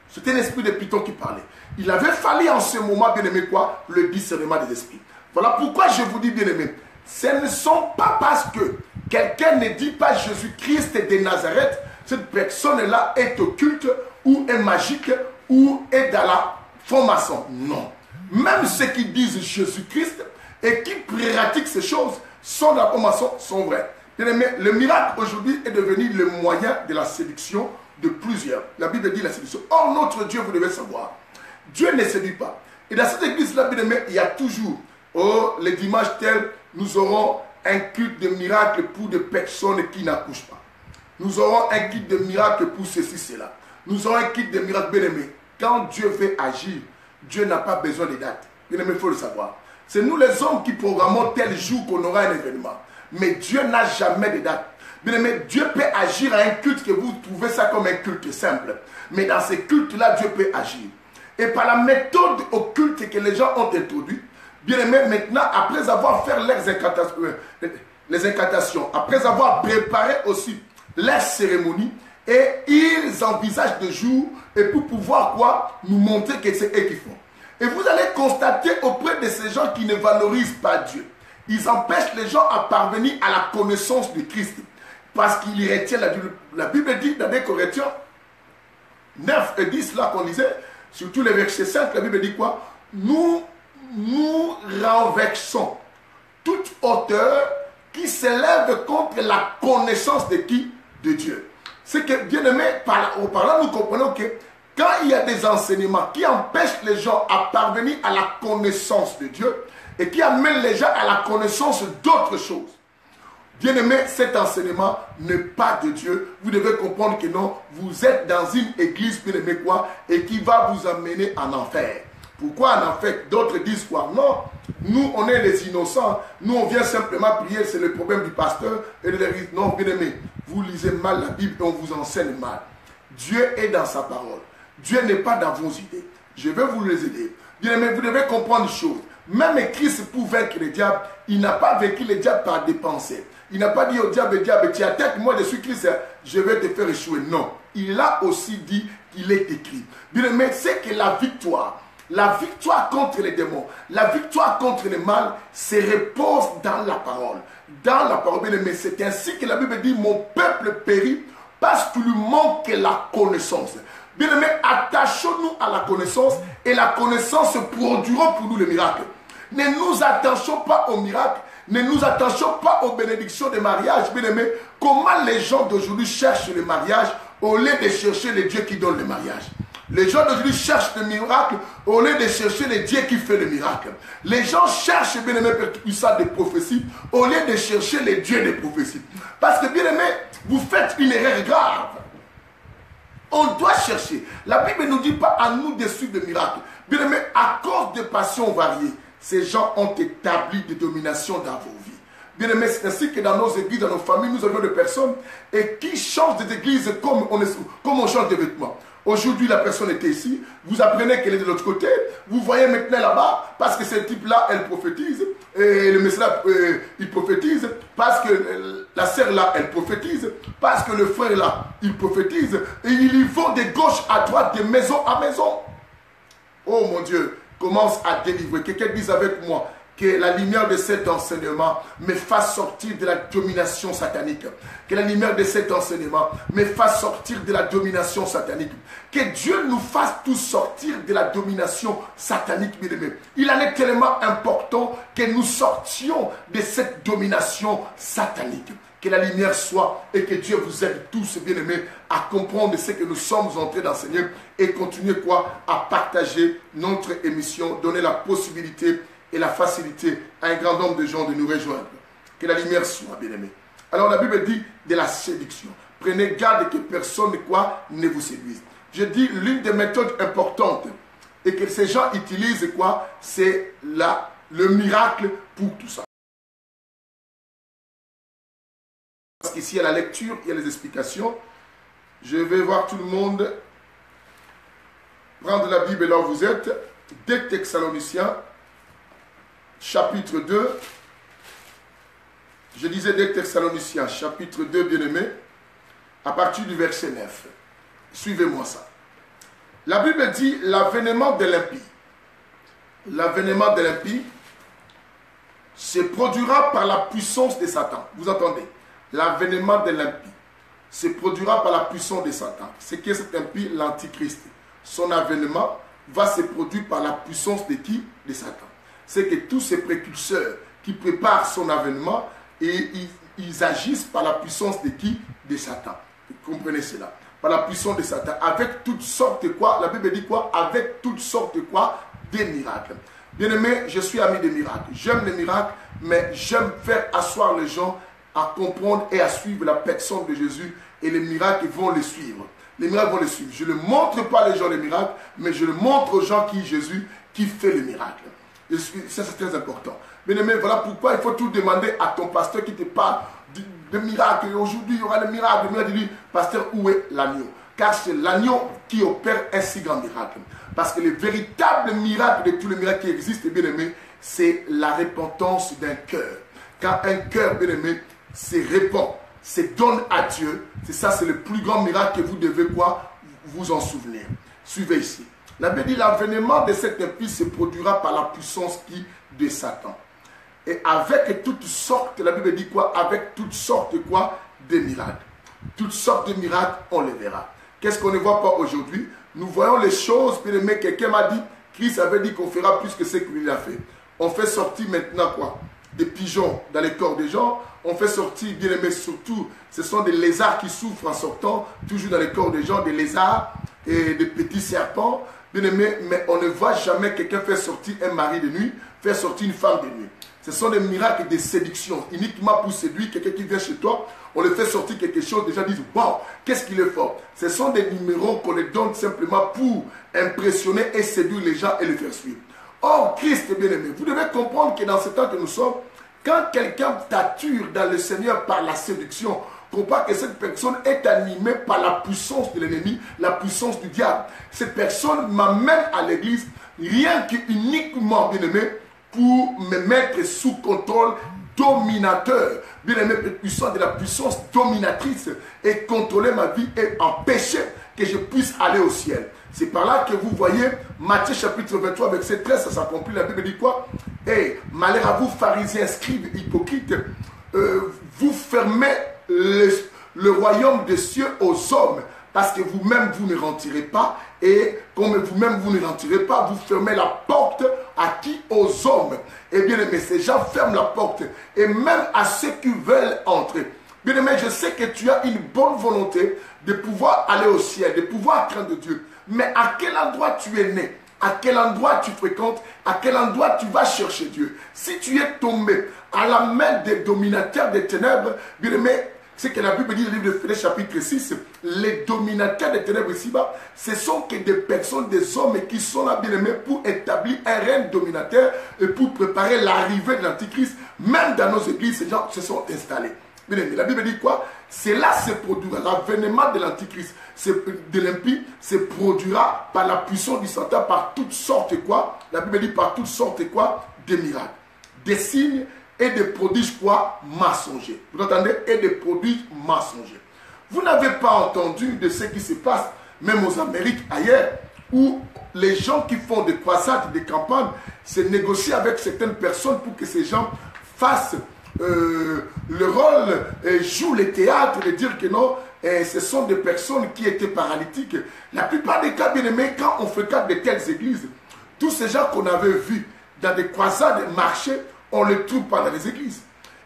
C'était un esprit de Python qui parlait. Il avait fallu en ce moment, bien aimé, quoi? Le discernement des esprits. Voilà pourquoi je vous dis, bien aimé, ce ne sont pas parce que quelqu'un ne dit pas Jésus-Christ de Nazareth, cette personne-là est occulte ou est magique ou est dans la franc-maçon. Non. Même ceux qui disent Jésus-Christ et qui pratiquent ces choses sont dans la franc-maçon, sont vrais. Bien aimé, le miracle aujourd'hui est devenu le moyen de la séduction de plusieurs. La Bible dit la séduction. Or, notre Dieu, vous devez savoir, Dieu ne séduit pas. Et dans cette église-là, bien aimé, il y a toujours, les dimanches tels, nous aurons un culte de miracle pour des personnes qui n'accouchent pas. Nous aurons un culte de miracle pour ceci, cela. Nous aurons un culte de miracle, bien aimé. Quand Dieu veut agir, Dieu n'a pas besoin de date. Bien aimé, il faut le savoir. C'est nous les hommes qui programmons tel jour qu'on aura un événement. Mais Dieu n'a jamais de date. Bien aimé, Dieu peut agir à un culte que vous trouvez ça comme un culte simple. Mais dans ces cultes-là, Dieu peut agir. Et par la méthode occulte que les gens ont introduite, bien aimé, maintenant, après avoir fait les incantations, après avoir préparé aussi les cérémonies, et ils envisagent de jours et pour pouvoir quoi nous montrer que c'est eux qui font. Et vous allez constater auprès de ces gens qui ne valorisent pas Dieu, ils empêchent les gens à parvenir à la connaissance de Christ. Parce qu'ils retiennent la Bible dit dans 2 Corinthiens 9 et 10, là qu'on lisait, surtout les versets 5, la Bible dit quoi? Nous renversons toute hauteur qui s'élève contre la connaissance de qui? De Dieu. C'est que, bien aimé, par là, nous comprenons que quand il y a des enseignements qui empêchent les gens à parvenir à la connaissance de Dieu et qui amènent les gens à la connaissance d'autres choses, bien aimé, cet enseignement n'est pas de Dieu. Vous devez comprendre que non, vous êtes dans une église, bien aimé, quoi, et qui va vous amener en enfer. Pourquoi en enfer? D'autres disent quoi? Non, nous, on est les innocents. Nous, on vient simplement prier, c'est le problème du pasteur. Et de l'église. Non, bien aimé, vous lisez mal la Bible et on vous enseigne mal. Dieu est dans sa parole. Dieu n'est pas dans vos idées. Je vais vous les aider. Bien aimé, vous devez comprendre une chose. Même Christ, pour vaincre le diable, il n'a pas vaincu le diable par des pensées. Il n'a pas dit au diable, diable, tu attaques, moi je suis Christ, je vais te faire échouer. Non. Il a aussi dit qu'il est écrit. Bien aimé, c'est que la victoire contre les démons, la victoire contre le mal, se repose dans la parole. Dans la parole, bien aimé, c'est ainsi que la Bible dit, mon peuple périt parce qu'il lui manque la connaissance. Bien aimé, attachons-nous à la connaissance et la connaissance produira pour nous le miracle. Ne nous attachons pas au miracle, ne nous attachons pas aux bénédictions des mariages. Bien aimé, comment les gens d'aujourd'hui cherchent le mariage au lieu de chercher le Dieu qui donne le mariage? Les gens d'aujourd'hui cherchent le miracle au lieu de chercher le Dieu qui fait le miracle. Les gens cherchent, bien aimé, ça des prophéties au lieu de chercher le Dieu des prophéties. Parce que, bien aimé, vous faites une erreur grave. On doit chercher. La Bible ne nous dit pas à nous de suivre le miracle. Bien aimé, à cause de passions variées, ces gens ont établi des dominations dans vos vies. Bien aimé, c'est ainsi que dans nos églises, dans nos familles, nous avons des personnes et qui changent des églises comme on change de vêtements. Aujourd'hui, la personne était ici, vous apprenez qu'elle est de l'autre côté, vous voyez maintenant là-bas, parce que ce type-là, elle prophétise, et le monsieur là, il prophétise, parce que la sœur là, elle prophétise, parce que le frère là, il prophétise, et ils y vont de gauche à droite, de maison à maison. Oh mon Dieu, commence à délivrer. Quelqu'un dise avec moi que la lumière de cet enseignement me fasse sortir de la domination satanique. Que la lumière de cet enseignement me fasse sortir de la domination satanique. Que Dieu nous fasse tous sortir de la domination satanique, bien-aimés. Il en est tellement important que nous sortions de cette domination satanique. Que la lumière soit et que Dieu vous aide tous, bien-aimés, à comprendre ce que nous sommes en train d'enseigner et continuer à partager notre émission, donner la possibilité et la facilité à un grand nombre de gens de nous rejoindre. Que la lumière soit, bien-aimé. Alors la Bible dit de la séduction. Prenez garde que personne ne vous séduise. Je dis l'une des méthodes importantes et que ces gens utilisent c'est le miracle pour tout ça. Parce qu'ici il y a la lecture, il y a les explications. Je vais voir tout le monde prendre la Bible là où vous êtes. 2 Thessaloniciens chapitre 2, je disais 2 Thessaloniciens, chapitre 2, bien-aimé, à partir du verset 9. Suivez-moi ça. La Bible dit l'avènement de l'impie. L'avènement de l'impie se produira par la puissance de Satan. Vous entendez? L'avènement de l'impie se produira par la puissance de Satan. C'est que cet impie, l'antichrist. Son avènement va se produire par la puissance de qui? De Satan. C'est que tous ces précurseurs qui préparent son avènement, et ils agissent par la puissance de qui? De Satan. Vous comprenez cela? Par la puissance de Satan. Avec toutes sortes de la Bible dit avec toutes sortes des miracles. Bien-aimé, je suis ami des miracles. J'aime les miracles, mais j'aime faire asseoir les gens à comprendre et à suivre la personne de Jésus, et les miracles vont les suivre. Les miracles vont les suivre. Je ne montre pas les gens les miracles, mais je le montre aux gens qui Jésus, qui fait les miracles. Et ça, c'est très important. Bien aimé, voilà pourquoi il faut tout demander à ton pasteur qui te parle de miracles. Aujourd'hui, il y aura le miracle. Il dit, pasteur, où est l'agneau? Car c'est l'agneau qui opère un si grand miracle. Parce que le véritable miracle de tous les miracles qui existent, bien aimé, c'est la repentance d'un cœur. Quand un cœur, bien aimé, se répand, se donne à Dieu, c'est le plus grand miracle que vous devez vous en souvenir. Suivez ici. La Bible dit l'avènement de cet impie se produira par la puissance de Satan. Et avec toutes sortes, la Bible dit avec toutes sortes de miracles. Toutes sortes de miracles, on les verra. Qu'est-ce qu'on ne voit pas aujourd'hui? Nous voyons les choses, bien aimé, quelqu'un m'a dit, Christ avait dit qu'on fera plus que ce qu'il a fait. On fait sortir maintenant des pigeons dans les corps des gens. On fait sortir, bien aimé, surtout, ce sont des lézards qui souffrent en sortant, toujours dans les corps des gens, des lézards et des petits serpents. Bien aimé, mais on ne voit jamais quelqu'un faire sortir un mari de nuit, faire sortir une femme de nuit. Ce sont des miracles de séduction, uniquement pour séduire quelqu'un qui vient chez toi. On le fait sortir quelque chose, déjà disent, waouh, qu'est-ce qu'il est fort. Ce sont des numéros qu'on les donne simplement pour impressionner et séduire les gens et les faire suivre. Or, Christ, bien aimé, vous devez comprendre que dans ce temps que nous sommes, quand quelqu'un t'attire dans le Seigneur par la séduction, comprends que cette personne est animée par la puissance de l'ennemi, la puissance du diable. Cette personne m'amène à l'église rien qu'uniquement, bien aimé, pour me mettre sous contrôle dominateur, bien aimé, puissant de la puissance dominatrice, et contrôler ma vie et empêcher que je puisse aller au ciel. C'est par là que vous voyez Matthieu chapitre 23, verset 13, ça s'accomplit. La Bible dit quoi? Et malheur à vous, pharisiens, scribes, hypocrites, vous fermez le royaume des cieux aux hommes, parce que vous-même vous ne rentrerez pas, et comme vous-même vous ne rentrerez pas, vous fermez la porte à qui? Aux hommes. Et bien aimé, ces gens ferment la porte, et même à ceux qui veulent entrer. Bien aimé, je sais que tu as une bonne volonté de pouvoir aller au ciel, de pouvoir craindre Dieu. Mais à quel endroit tu es né? À quel endroit tu fréquentes? À quel endroit tu vas chercher Dieu? Si tu es tombé à la main des dominateurs des ténèbres, bien aimé, c'est que la Bible dit dans le livre de Philémon chapitre 6, les dominateurs des ténèbres ici-bas, ce sont que des personnes, des hommes qui sont là, bien aimés, pour établir un règne dominateur et pour préparer l'arrivée de l'Antichrist. Même dans nos églises, ces gens se sont installés. Bien aimé, la Bible dit quoi? Cela se produira, l'avènement de l'Antichrist, de l'impie, se produira par la puissance du Satan, par toutes sortes la Bible dit par toutes sortes des miracles, des signes et des prodiges mensongers. Vous entendez? Et des prodiges mensongers. Vous n'avez pas entendu de ce qui se passe, même aux Amériques, ailleurs, où les gens qui font des croisades, des campagnes, c'est négocier avec certaines personnes pour que ces gens fassent le rôle, jouent les théâtres, de dire que non, ce sont des personnes qui étaient paralytiques. La plupart des cas, bien aimés, quand on fréquente de telles églises, tous ces gens qu'on avait vus dans des croisades marcher, on ne les trouve pas dans les églises.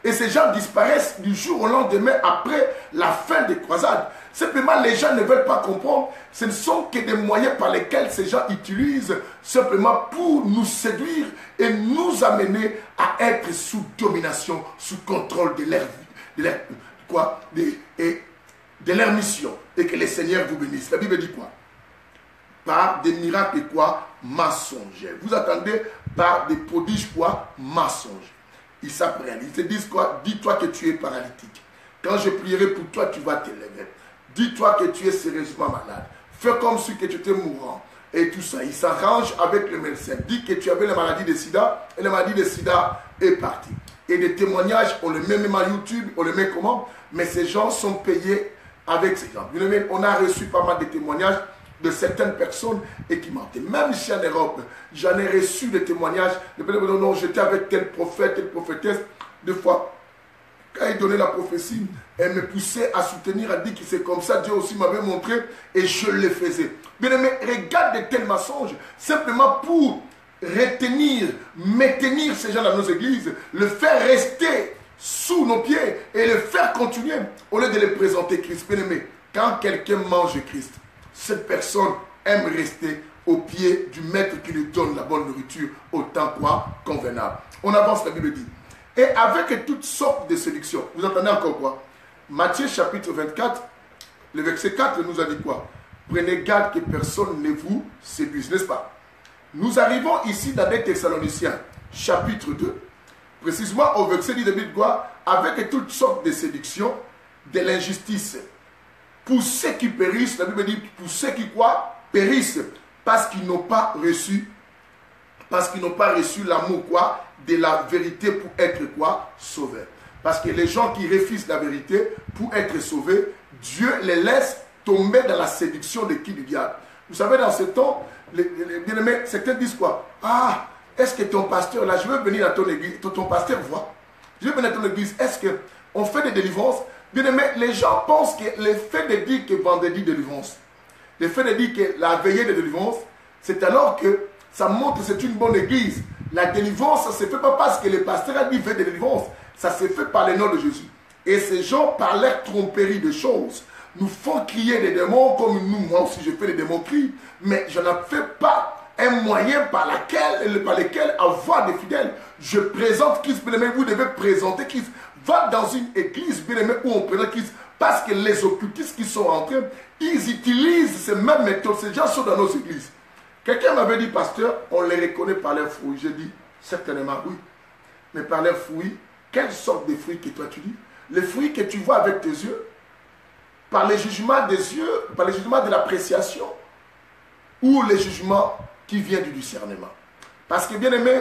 Et ces gens disparaissent du jour au lendemain après la fin des croisades. Simplement, les gens ne veulent pas comprendre. Ce ne sont que des moyens par lesquels ces gens utilisent simplement pour nous séduire et nous amener à être sous domination, sous contrôle de leur mission. Et que les seigneurs vous bénissent. La Bible dit quoi? Par des miracles quoi? Mensongers. Vous attendez par des prodiges quoi? Mensongers. Ils s'apprennent. Ils te disent quoi? Dis-toi que tu es paralytique. Quand je prierai pour toi, tu vas te lever. Dis-toi que tu es sérieusement malade. Fais comme si que tu étais mourant. Et tout ça. Ils s'arrangent avec le médecin. Dis que tu avais la maladie de sida. Et la maladie de sida est partie. Et des témoignages, on les met même à YouTube. On les met comment? Mais ces gens sont payés avec ces gens. On a reçu pas mal de témoignages de certaines personnes et qui mentaient. Même ici en Europe, j'en ai reçu des témoignages. Non, j'étais avec tel prophète, telle prophétesse. Deux fois, quand il donnait la prophétie, elle me poussait à soutenir, à dire que c'est comme ça, Dieu aussi m'avait montré et je le faisais. Bien aimé, regarde de tels mensonges, simplement pour retenir, maintenir ces gens dans nos églises, le faire rester sous nos pieds et le faire continuer au lieu de les présenter Christ. Bien aimé, quand quelqu'un mange Christ, cette personne aime rester au pied du maître qui lui donne la bonne nourriture au temps quoi convenable. On avance, la Bible dit. Et avec toutes sortes de séductions. Vous entendez encore quoi? Matthieu chapitre 24, le verset 4 nous a dit quoi? Prenez garde que personne ne vous séduise, n'est-ce pas? Nous arrivons ici dans les Thessaloniciens, chapitre 2, précisément au verset 10 de Bible quoi? Avec toutes sortes de séductions, de l'injustice. Pour ceux qui périssent, la Bible dit, pour ceux qui quoi? Périssent, parce qu'ils n'ont pas reçu, l'amour quoi? De la vérité pour être quoi? Sauvés. Parce que les gens qui refusent la vérité pour être sauvés, Dieu les laisse tomber dans la séduction de qui? Du diable. Vous savez, dans ce temps, les bien-aimés, certains disent quoi? Ah, est-ce que ton pasteur, là, je veux venir dans ton église, ton pasteur voit. Je veux venir dans ton église, est-ce qu'on fait des délivrances? Bien-aimés, les gens pensent que le fait de dire que vendredi délivrance, le fait de dire que la veillée de délivrance, c'est alors que ça montre que c'est une bonne église. La délivrance, ça ne se fait pas parce que le pasteur a dit veille de délivrance. Ça se fait par le nom de Jésus. Et ces gens, par leur tromperie de choses, nous font crier des démons comme nous. Moi aussi, je fais des démons crient. Mais je n'en fais pas un moyen par lequel avoir des fidèles. Je présente Christ, bien-aimé. Vous devez présenter Christ. Va dans une église, bien-aimé, où on présente Christ. Parce que les occultistes qui sont rentrés, ils utilisent ces mêmes méthodes. Ces gens sont dans nos églises. Quelqu'un m'avait dit, pasteur, on les reconnaît par leurs fruits. J'ai dit, certainement oui. Mais par leurs fruits, quelle sorte de fruits que toi tu dis? Les fruits que tu vois avec tes yeux, par les jugements des yeux, par les jugements de l'appréciation, ou les jugements qui viennent du discernement. Parce que bien aimé,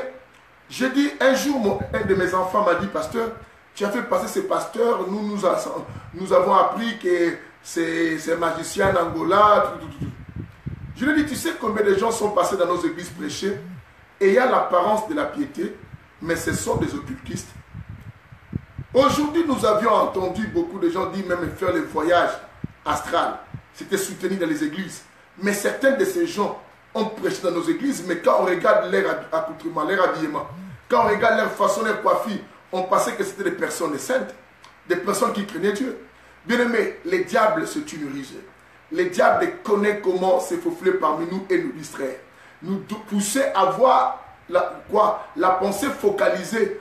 j'ai dit, un jour, un de mes enfants m'a dit, pasteur, tu as fait passer ces pasteurs, nous avons appris que c'est magicien en Angola, tout. Je lui ai dit, tu sais combien de gens sont passés dans nos églises prêcher, ayant l'apparence de la piété, mais ce sont des occultistes. Aujourd'hui, nous avions entendu beaucoup de gens dire même faire le voyage astral. C'était soutenu dans les églises. Mais certains de ces gens ont prêché dans nos églises, mais quand on regarde leur accoutrement, leur habillement, quand on regarde leur façon, leur coiffure, on pensait que c'était des personnes saintes, des personnes qui craignaient Dieu. Bien aimé, les diables se tunerisent. Les diables connaissent comment se faufiler parmi nous et nous distraire. Nous pousser à voir la pensée focalisée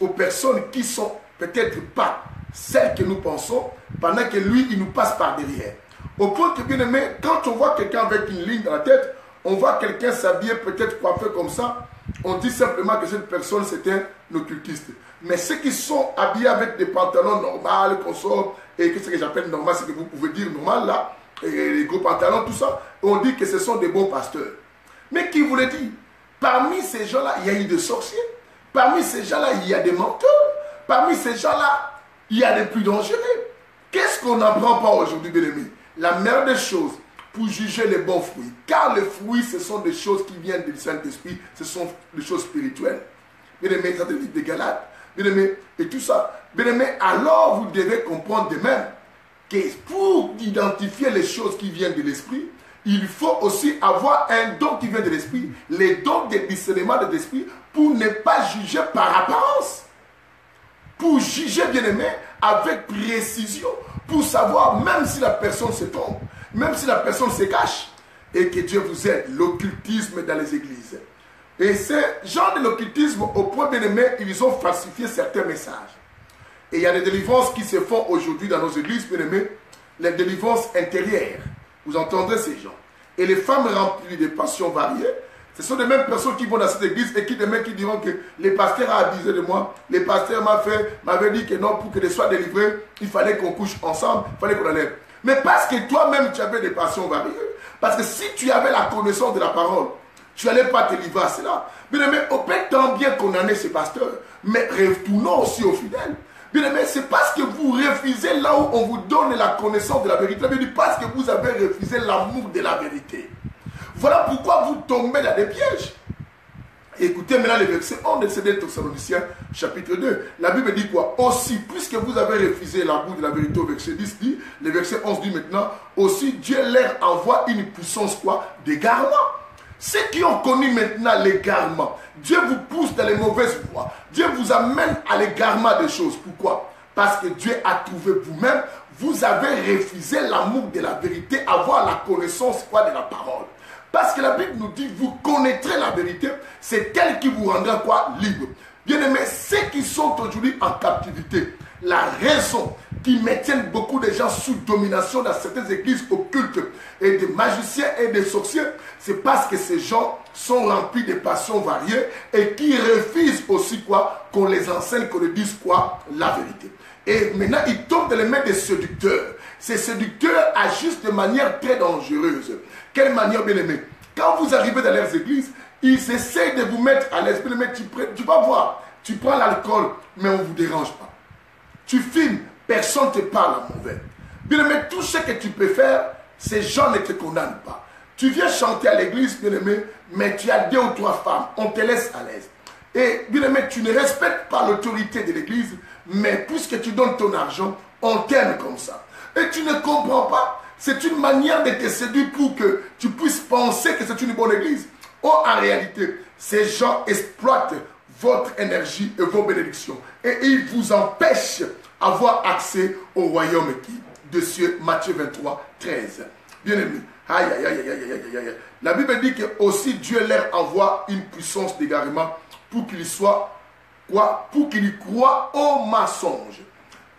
aux personnes qui sont peut-être pas celles que nous pensons, pendant que lui, il nous passe par derrière. Au point que, bien aimé, quand on voit quelqu'un avec une ligne dans la tête, on voit quelqu'un s'habiller peut-être coiffé comme ça, on dit simplement que cette personne c'est un occultiste. Mais ceux qui sont habillés avec des pantalons normaux, qu'on sort, et que ce que j'appelle normal, c'est que vous pouvez dire normal là, et les gros pantalons, tout ça, on dit que ce sont des bons pasteurs. Mais qui vous le dit? Parmi ces gens-là, il y a eu des sorciers. Parmi ces gens-là, il y a des menteurs. Parmi ces gens-là, il y a des plus dangereux. Qu'est-ce qu'on n'apprend pas aujourd'hui, bien aimé? La meilleure des choses pour juger les bons fruits. Car les fruits, ce sont des choses qui viennent du Saint-Esprit, ce sont des choses spirituelles. Bien-aimé, ça te dit de Galates, bien-aimé, et tout ça. Bien-aimé, alors vous devez comprendre de même que pour identifier les choses qui viennent de l'Esprit, il faut aussi avoir un don qui vient de l'Esprit, les dons de discernement de l'Esprit, pour ne pas juger par apparence. Pour juger, bien-aimé, avec précision, pour savoir, même si la personne se trompe, même si la personne se cache, et que Dieu vous aide, l'occultisme dans les églises. Et ces gens de l'occultisme, au point, bien-aimé, ils ont falsifié certains messages. Et il y a des délivrances qui se font aujourd'hui dans nos églises, bien-aimés, les délivrances intérieures. Vous entendrez ces gens. Et les femmes remplies de passions variées, ce sont les mêmes personnes qui vont dans cette église et qui demain qui diront que les pasteurs a abusé de moi, les pasteurs m'avaient dit que non, pour que je sois délivré, il fallait qu'on couche ensemble, il fallait qu'on enlève. Mais parce que toi-même tu avais des passions variées, parce que si tu avais la connaissance de la parole, tu n'allais pas te livrer à cela. Bien aimé, on peut tant bien condamner ces pasteurs, mais retournons aussi aux fidèles. Bien aimé, c'est parce que vous refusez là où on vous donne la connaissance de la vérité, parce que vous avez refusé l'amour de la vérité. Voilà pourquoi vous tombez dans des pièges. Écoutez maintenant le verset 11 de 2 Thessaloniciens chapitre 2. La Bible dit quoi? Aussi, puisque vous avez refusé l'amour de la vérité, au verset 10 dit, le verset 11 dit maintenant, aussi Dieu leur envoie une puissance quoi? D'égarement. Ceux qui ont connu maintenant l'égarement, Dieu vous pousse dans les mauvaises voies. Dieu vous amène à l'égarement des choses. Pourquoi? Parce que Dieu a trouvé vous-même, vous avez refusé l'amour de la vérité, avoir la connaissance quoi de la parole. Parce que la Bible nous dit, vous connaîtrez la vérité, c'est elle qui vous rendra quoi? Libre. Bien-aimés, ceux qui sont aujourd'hui en captivité, la raison qui maintiennent beaucoup de gens sous domination dans certaines églises occultes et des magiciens et des sorciers, c'est parce que ces gens sont remplis de passions variées et qui refusent aussi quoi? Qu'on les enseigne, qu'on les dise quoi? La vérité. Et maintenant, ils tombent dans les mains des séducteurs. Ces séducteurs agissent de manière très dangereuse. Quelle manière, bien aimé? Quand vous arrivez dans leurs églises, ils essayent de vous mettre à l'aise. Tu vas voir, tu prends l'alcool, mais on ne vous dérange pas. Tu filmes, personne ne te parle à mauvais. Bien aimé, tout ce que tu peux faire, ces gens ne te condamnent pas. Tu viens chanter à l'église, bien aimé, mais tu as 2 ou 3 femmes, on te laisse à l'aise. Et bien aimé, tu ne respectes pas l'autorité de l'église, mais puisque tu donnes ton argent, on t'aime comme ça. Et tu ne comprends pas. C'est une manière de te séduire pour que tu puisses penser que c'est une bonne église. Or, en réalité, ces gens exploitent votre énergie et vos bénédictions. Et ils vous empêchent d'avoir accès au royaume de cieux. Matthieu 23, 13. Bien aimé. Aïe, aïe, aïe, aïe, aïe, aïe. La Bible dit que aussi Dieu leur envoie une puissance d'égarement pour qu'ils soient quoi? Pour qu'ils croient au mensonge.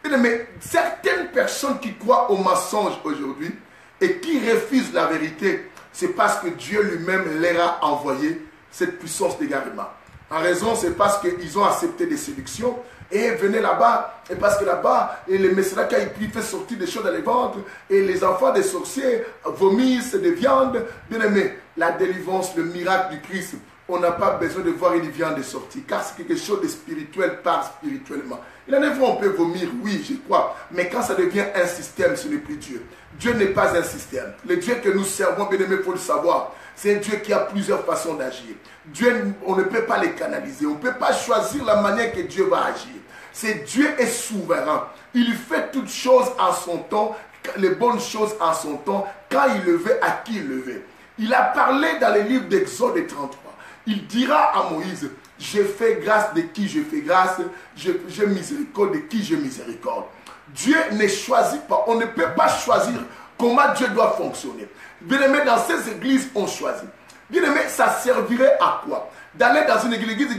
Mais certaines personnes qui croient au mensonge aujourd'hui et qui refusent la vérité, c'est parce que Dieu lui-même leur a envoyé cette puissance d'égarement. En raison, c'est parce qu'ils ont accepté des séductions et venaient là-bas. Et parce que là-bas, les messieurs qui fait sortir des choses dans les ventres et les enfants des sorciers vomissent des viandes. Bien aimé, la délivrance, le miracle du Christ, on n'a pas besoin de voir une viande sortir, car c'est quelque chose de spirituel par spirituellement. Il en est vrai, on peut vomir, oui, je crois, mais quand ça devient un système, ce n'est plus Dieu. Dieu n'est pas un système. Le Dieu que nous servons, bien aimé, il faut le savoir, c'est un Dieu qui a plusieurs façons d'agir. Dieu, on ne peut pas les canaliser, on ne peut pas choisir la manière que Dieu va agir. C'est Dieu est souverain. Il fait toutes choses en son temps, les bonnes choses en son temps, quand il le veut, à qui il le veut. Il a parlé dans les livres d'Exode 33. Il dira à Moïse, je fais grâce de qui je fais grâce, je miséricorde de qui je miséricorde. Dieu ne choisit pas, on ne peut pas choisir comment Dieu doit fonctionner. Bien aimé, dans ces églises, on choisit. Bien aimé, ça servirait à quoi? D'aller dans une église,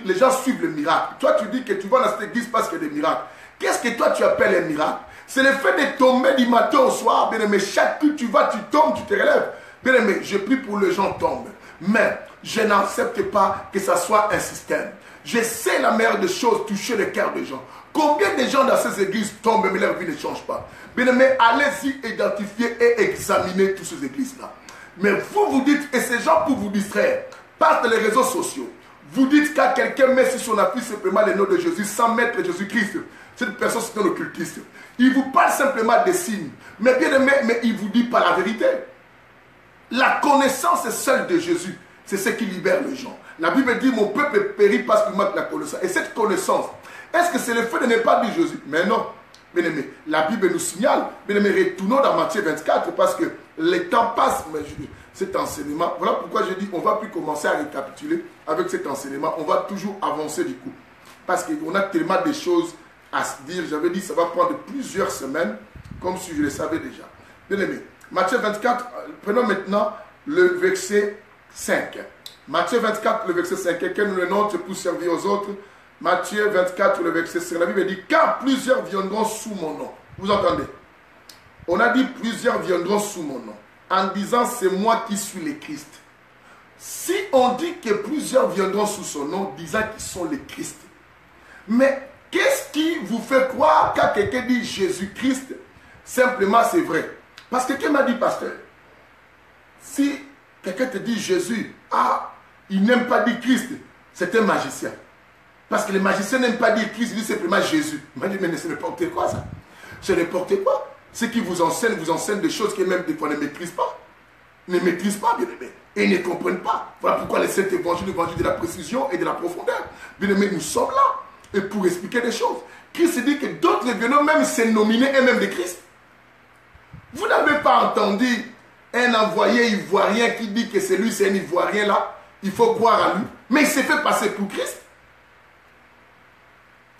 les gens suivent le miracle. Toi, tu dis que tu vas dans cette église parce qu'il y a des miracles. Qu'est-ce que toi, tu appelles un miracle? C'est le fait de tomber du matin au soir. Bien aimé, chaque coup tu vas, tu tombes, tu te relèves. Bien aimé, je prie pour les gens tombent. Mais je n'accepte pas que ça soit un système. Je sais la meilleure des choses, toucher le cœur des gens. Combien de gens dans ces églises tombent mais leur vie ne change pas? Bien aimé, allez-y identifier et examiner toutes ces églises-là. Mais vous dites, et ces gens pour vous distraire, par les réseaux sociaux, vous dites qu'à quelqu'un met sur son affiche simplement le nom de Jésus sans mettre Jésus-Christ. Cette personne c'est un occultiste. Il vous parle simplement des signes. Mais bien aimé, mais il ne vous dit pas la vérité. La connaissance seule de Jésus, c'est ce qui libère les gens. La Bible dit, mon peuple périt parce qu'il manque la connaissance. Et cette connaissance, est-ce que c'est le fait de ne pas dire Jésus? Mais non. Bien aimé, la Bible nous signale, bien aimé, retournons dans Matthieu 24 parce que le temps passe, mais cet enseignement, voilà pourquoi je dis, on ne va plus commencer à récapituler avec cet enseignement, on va toujours avancer du coup. Parce qu'on a tellement de choses à se dire, j'avais dit, ça va prendre plusieurs semaines, comme si je le savais déjà. Bien aimé, Matthieu 24, prenons maintenant le verset 5. Matthieu 24, le verset 5, quelqu'un nous le note pour servir aux autres. Matthieu 24, le verset 5, la Bible dit, car plusieurs viendront sous mon nom. Vous entendez? On a dit plusieurs viendront sous mon nom, en disant c'est moi qui suis le Christ. Si on dit que plusieurs viendront sous son nom, disant qu'ils sont le Christ, mais qu'est-ce qui vous fait croire quand quelqu'un dit Jésus-Christ, simplement c'est vrai? Parce que quelqu'un m'a dit, pasteur, si quelqu'un te dit Jésus, ah, il n'aime pas dire Christ, c'est un magicien. Parce que les magiciens n'aiment pas dire Christ, ils disent simplement Jésus. Il m'a dit, mais c'est n'importe quoi ça. C'est n'importe quoi. Ceux qui vous enseignent des choses que même des fois ne maîtrisent pas. Ne maîtrisent pas, bien aimé. Et ne comprennent pas. Voilà pourquoi les saints évangiles, l'évangile de la précision et de la profondeur. Bien aimé, nous sommes là. Et pour expliquer des choses. Christ dit que d'autres viennent même se nominer eux-mêmes de Christ. Vous n'avez pas entendu un envoyé ivoirien qui dit que c'est lui, c'est un ivoirien là. Il faut croire à lui. Mais il s'est fait passer pour Christ.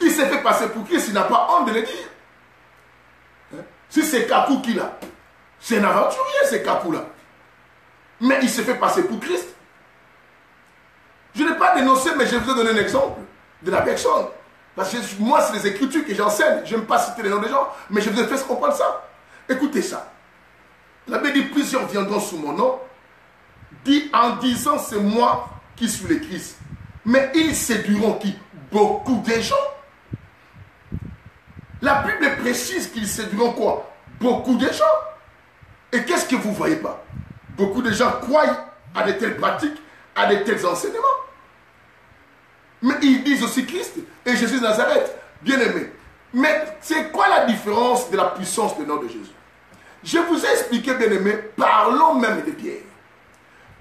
Il s'est fait passer pour Christ, il n'a pas honte de le dire. Hein? Si c'est Kakou qui l'a, c'est un aventurier, c'est Kakou là. Mais il s'est fait passer pour Christ. Je n'ai pas dénoncé, mais je vous ai donné un exemple de la personne. Parce que moi, c'est les Écritures que j'enseigne. Je n'aime pas citer les noms des gens, mais je vous ai fait comprendre ça. Écoutez ça. La Bible dit, plusieurs viendront sous mon nom, dit en disant, c'est moi qui suis le Christ. Mais ils séduiront qui? Beaucoup de gens. La Bible précise qu'ils séduiront quoi? Beaucoup de gens. Et qu'est-ce que vous ne voyez pas? Beaucoup de gens croient à de telles pratiques, à de tels enseignements. Mais ils disent aussi Christ et Jésus de Nazareth, bien aimé. Mais c'est quoi la différence de la puissance du nom de Jésus? Je vous ai expliqué, bien aimé, parlons même de Pierre.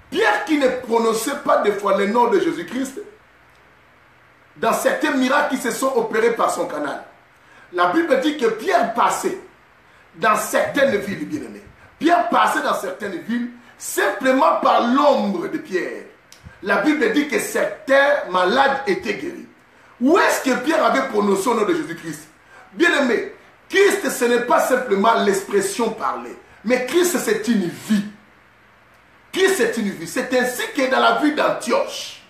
Pierre qui ne prononçait pas des fois le nom de Jésus-Christ, dans certains miracles qui se sont opérés par son canal. La Bible dit que Pierre passait dans certaines villes, bien aimé. Pierre passait dans certaines villes simplement par l'ombre de Pierre. La Bible dit que certains malades étaient guéris. Où est-ce que Pierre avait prononcé le nom de Jésus-Christ? Bien aimé, Christ ce n'est pas simplement l'expression parlée, mais Christ c'est une vie. Christ c'est une vie. C'est ainsi que dans la vie d'Antioche.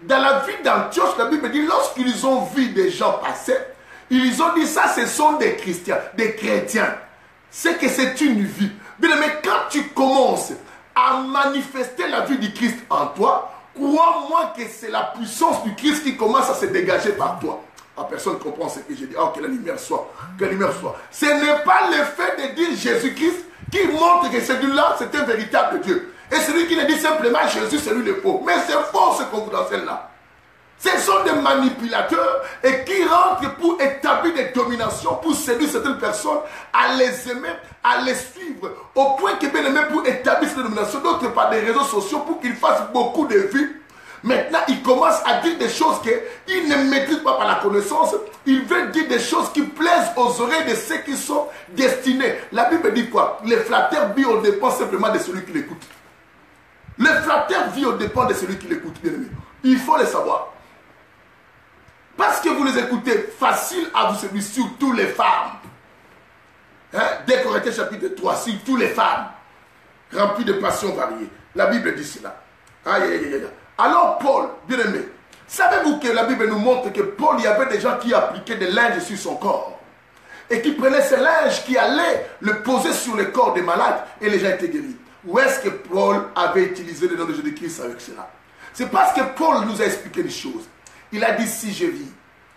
Dans la vie d'Antioche, la Bible dit, lorsqu'ils ont vu des gens passer, ils ont dit ça, ce sont des chrétiens, des chrétiens. C'est que c'est une vie. Bien aimé, quand tu commences à manifester la vie du Christ en toi, crois-moi que c'est la puissance du Christ qui commence à se dégager par toi. La personne comprend ce que j'ai dit. Oh, que la lumière soit. Que la lumière soit. Ce n'est pas le fait de dire Jésus-Christ qui montre que celui-là, c'est un véritable Dieu. Et celui qui ne dit simplement Jésus, c'est lui le faux. Mais c'est faux ce qu'on vous enseigne là. Ce sont des manipulateurs et qui rentrent pour établir des dominations, pour séduire certaines personnes, à les aimer, à les suivre, au point que bien aimé pour établir ces dominations, d'autres par des réseaux sociaux pour qu'ils fassent beaucoup de vues. Maintenant, ils commencent à dire des choses qu'ils ne maîtrisent pas par la connaissance. Ils veulent dire des choses qui plaisent aux oreilles de ceux qui sont destinés. La Bible dit quoi? Les flatteurs vivent au dépend simplement de celui qui l'écoute. Les flatteurs vivent au dépend de celui qui l'écoute, bien aimé. Il faut le savoir. Parce que vous les écoutez, facile à vous séduire, surtout les femmes. Hein? Dès Corinthiens chapitre 3, surtout les femmes, remplies de passions variées. La Bible dit cela. Aïe, aïe, aïe, aïe. Alors Paul, bien aimé, savez-vous que la Bible nous montre que Paul, il y avait des gens qui appliquaient des linges sur son corps. Et qui prenaient ces linges, qui allaient le poser sur le corps des malades, et les gens étaient guéris. Où est-ce que Paul avait utilisé le nom de Jésus-Christ avec cela? C'est parce que Paul nous a expliqué des choses. Il a dit, si je vis,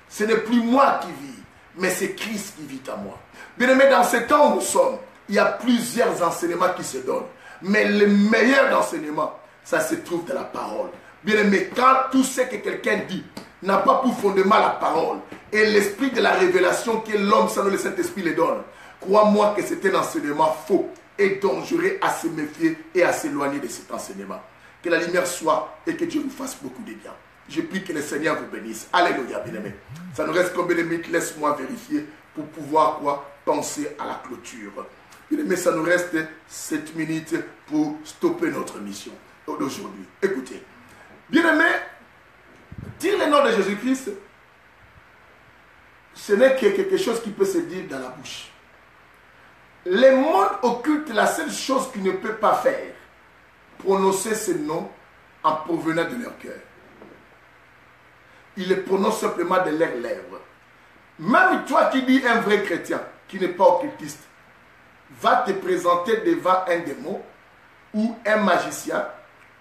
ce n'est plus moi qui vis, mais c'est Christ qui vit en moi. Bien aimé, dans ce temps où nous sommes, il y a plusieurs enseignements qui se donnent. Mais le meilleur enseignement, ça se trouve dans la parole. Bien aimé, quand tout ce que quelqu'un dit n'a pas pour fondement la parole et l'esprit de la révélation que l'homme sans le Saint-Esprit le donne, crois-moi que c'est un enseignement faux est dangereux à se méfier et à s'éloigner de cet enseignement. Que la lumière soit et que Dieu vous fasse beaucoup de bien. Je prie que le Seigneur vous bénisse. Alléluia, bien-aimé. Ça nous reste combien de minutes? Laisse-moi vérifier pour pouvoir penser à la clôture. Bien-aimé, ça nous reste 7 minutes pour stopper notre mission d'aujourd'hui. Écoutez, bien-aimé, dire le nom de Jésus-Christ, ce n'est que quelque chose qui peut se dire dans la bouche. Les mondes occultes, la seule chose qu'ils ne peuvent pas faire, prononcer ce nom en provenant de leur cœur. Ils le prononcent simplement de leurs lèvres. Même toi qui dis un vrai chrétien, qui n'est pas occultiste, va te présenter devant un démon ou un magicien,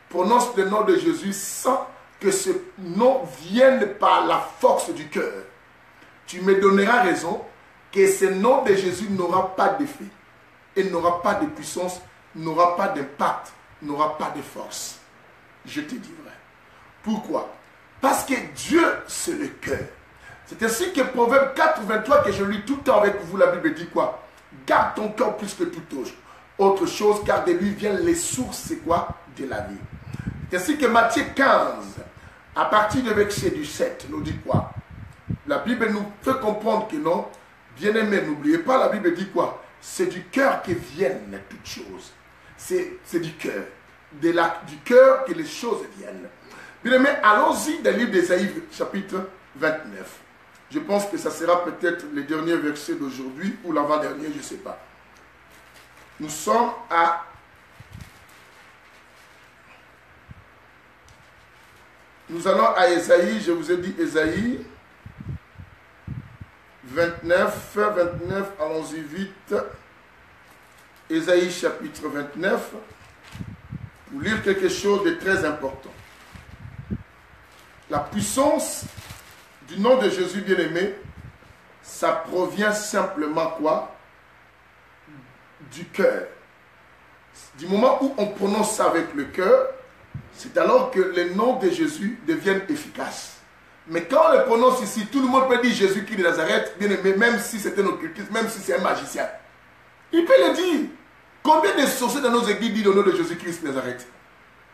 prononce le nom de Jésus sans que ce nom vienne par la force du cœur. Tu me donneras raison que ce nom de Jésus n'aura pas d'effet, et n'aura pas de puissance, n'aura pas d'impact, n'aura pas de force. Je te dis vrai. Pourquoi? Parce que Dieu, c'est le cœur. C'est ainsi que Proverbe 4, 23, que je lis tout le temps avec vous, la Bible dit quoi? Garde ton cœur plus que tout autre chose, car de lui viennent les sources, c'est quoi? De la vie. C'est ainsi que Matthieu 15, à partir du verset du 7, nous dit quoi? La Bible nous fait comprendre que non, bien-aimé, n'oubliez pas, la Bible dit quoi? C'est du cœur que viennent toutes choses. C'est du cœur. Du cœur que les choses viennent. Bien-aimé, allons-y dans le livre d'Ésaïe, chapitre 29. Je pense que ça sera peut-être le dernier verset d'aujourd'hui ou l'avant-dernier, je ne sais pas. Nous sommes à... Nous allons à Ésaïe, je vous ai dit Ésaïe 29, allons-y vite. Ésaïe chapitre 29, pour lire quelque chose de très important. La puissance du nom de Jésus bien-aimé, ça provient simplement quoi? Du cœur. Du moment où on prononce ça avec le cœur, c'est alors que le nom de Jésus devient efficace. Mais quand on le prononce ici, tout le monde peut dire Jésus-Christ de Nazareth, bien-aimé, même si c'est un occultiste, même si c'est un magicien. Il peut le dire. Combien de sorciers dans nos églises disent au nom de Jésus-Christ de Nazareth?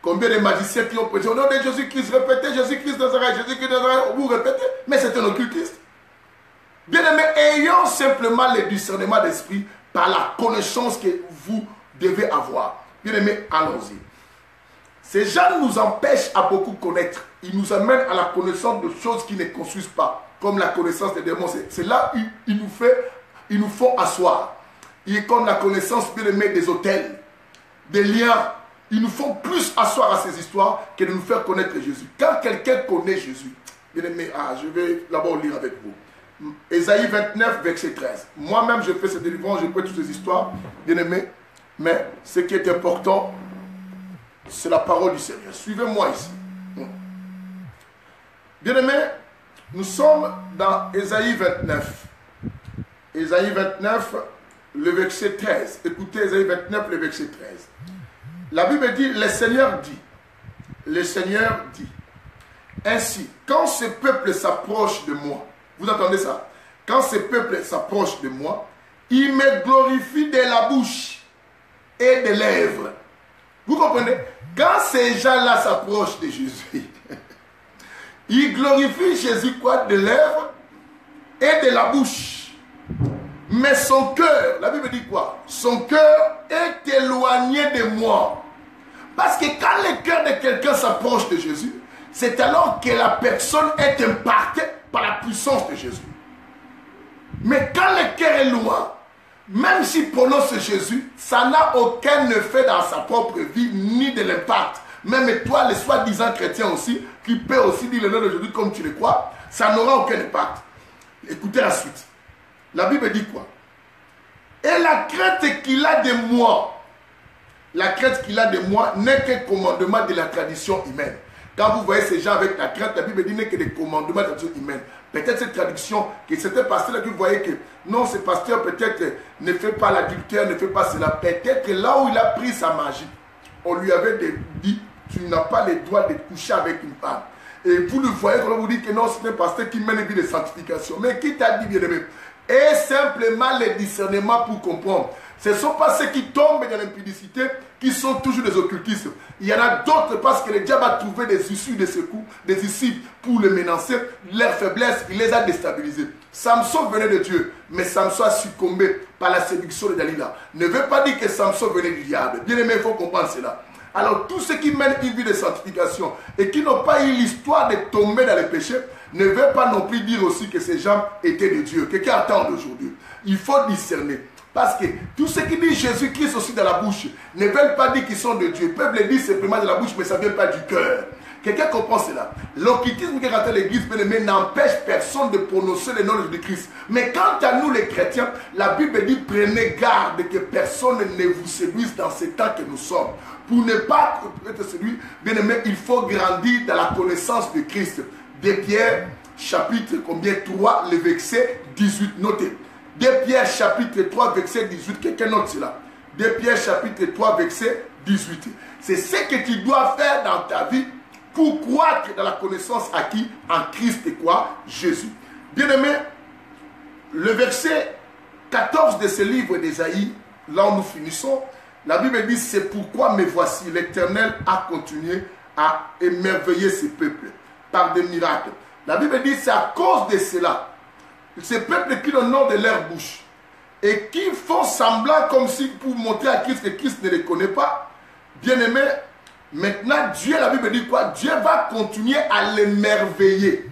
Combien de magiciens qui ont prêché au nom de Jésus-Christ, répétez Jésus-Christ de Nazareth, Jésus-Christ de Nazareth, vous répétez, mais c'est un occultiste. Bien-aimé, ayons simplement le discernement d'esprit par la connaissance que vous devez avoir. Bien-aimé, allons-y. Ces gens nous empêchent à beaucoup connaître. Ils nous amènent à la connaissance de choses qui ne construisent pas, comme la connaissance des démons. C'est là où ils nous font asseoir. Il est comme la connaissance, bien aimé, des hôtels, des liens. Ils nous font plus asseoir à ces histoires que de nous faire connaître Jésus. Quand quelqu'un connaît Jésus, bien aimé, je vais d'abord lire avec vous. Ésaïe 29, verset 13. Moi-même, je fais cette délivrance, je prête toutes ces histoires, bien aimé. Mais ce qui est important, c'est la parole du Seigneur. Suivez-moi ici. Bien-aimé, nous sommes dans Ésaïe 29. Ésaïe 29, le verset 13. Écoutez Ésaïe 29, le verset 13. La Bible dit, le Seigneur dit, ainsi, quand ce peuple s'approche de moi, vous entendez ça? Quand ce peuple s'approche de moi, il me glorifie de la bouche et des lèvres. Vous comprenez? Quand ces gens-là s'approchent de Jésus, ils glorifient Jésus quoi? De lèvres et de la bouche. Mais son cœur, la Bible dit quoi? Son cœur est éloigné de moi. Parce que quand le cœur de quelqu'un s'approche de Jésus, c'est alors que la personne est impactée par la puissance de Jésus. Mais quand le cœur est loin, même s'il prononce Jésus, ça n'a aucun effet dans sa propre vie, ni de l'impact. Même toi, les soi-disant chrétiens aussi, qui peut aussi dire le nom de Jésus comme tu le crois, ça n'aura aucun impact. Écoutez la suite. La Bible dit quoi? Et la crainte qu'il a de moi, la crainte qu'il a de moi n'est qu'un commandement de la tradition humaine. Quand vous voyez ces gens avec la crainte, la Bible dit n'est que des commandements de la tradition humaine. Peut-être cette traduction, que c'était pasteur qui voyait que non, ce pasteur peut-être ne fait pas l'adultère, ne fait pas cela. Peut-être que là où il a pris sa magie, on lui avait dit, tu n'as pas le droit de coucher avec une femme. Et vous le voyez, on vous dit que non, c'est un pasteur qui mène une vie de sanctification. Mais qui t'a dit, bien aimé? Et simplement le discernement pour comprendre. Ce ne sont pas ceux qui tombent dans l'impudicité qui sont toujours des occultistes. Il y en a d'autres parce que le diable a trouvé des issues de secours, des issues pour les menacer, leur faiblesse, il les a déstabilisés. Samson venait de Dieu, mais Samson a succombé par la séduction de Dalila. Ne veut pas dire que Samson venait du diable. Bien aimé, il faut comprendre cela. Alors tous ceux qui mènent une vie de sanctification et qui n'ont pas eu l'histoire de tomber dans les péchés, ne veulent pas non plus dire aussi que ces gens étaient de Dieu. Quelqu'un attend aujourd'hui. Il faut discerner. Parce que tous ceux qui disent Jésus-Christ aussi dans la bouche ne veulent pas dire qu'ils sont de Dieu. Ils peuvent le dire simplement de la bouche, mais ça ne vient pas du cœur. Quelqu'un comprend cela. L'occultisme qui est rentré à l'église, bien-aimé, n'empêche personne de prononcer le nom de Christ. Mais quant à nous les chrétiens, la Bible dit prenez garde que personne ne vous séduise dans ce temps que nous sommes. Pour ne pas être séduit, bien-aimé, il faut grandir dans la connaissance de Christ. 2 Pierre, chapitre combien 3, le verset 18. Notez. 2 Pierre, chapitre 3, verset 18. Quelqu'un note cela. 2 Pierre, chapitre 3, verset 18. C'est ce que tu dois faire dans ta vie pour croître dans la connaissance acquise en Christ et quoi? Jésus. Bien-aimé, le verset 14 de ce livre d'Ésaïe, là où nous finissons, la Bible dit, c'est pourquoi me voici, l'Éternel a continué à émerveiller ses peuples par des miracles. La Bible dit, c'est à cause de cela, ces peuples qui l'honorent de leur bouche et qui font semblant comme si pour montrer à Christ que Christ ne les connaît pas. Bien-aimé, maintenant Dieu, la Bible dit quoi? Dieu va continuer à l'émerveiller.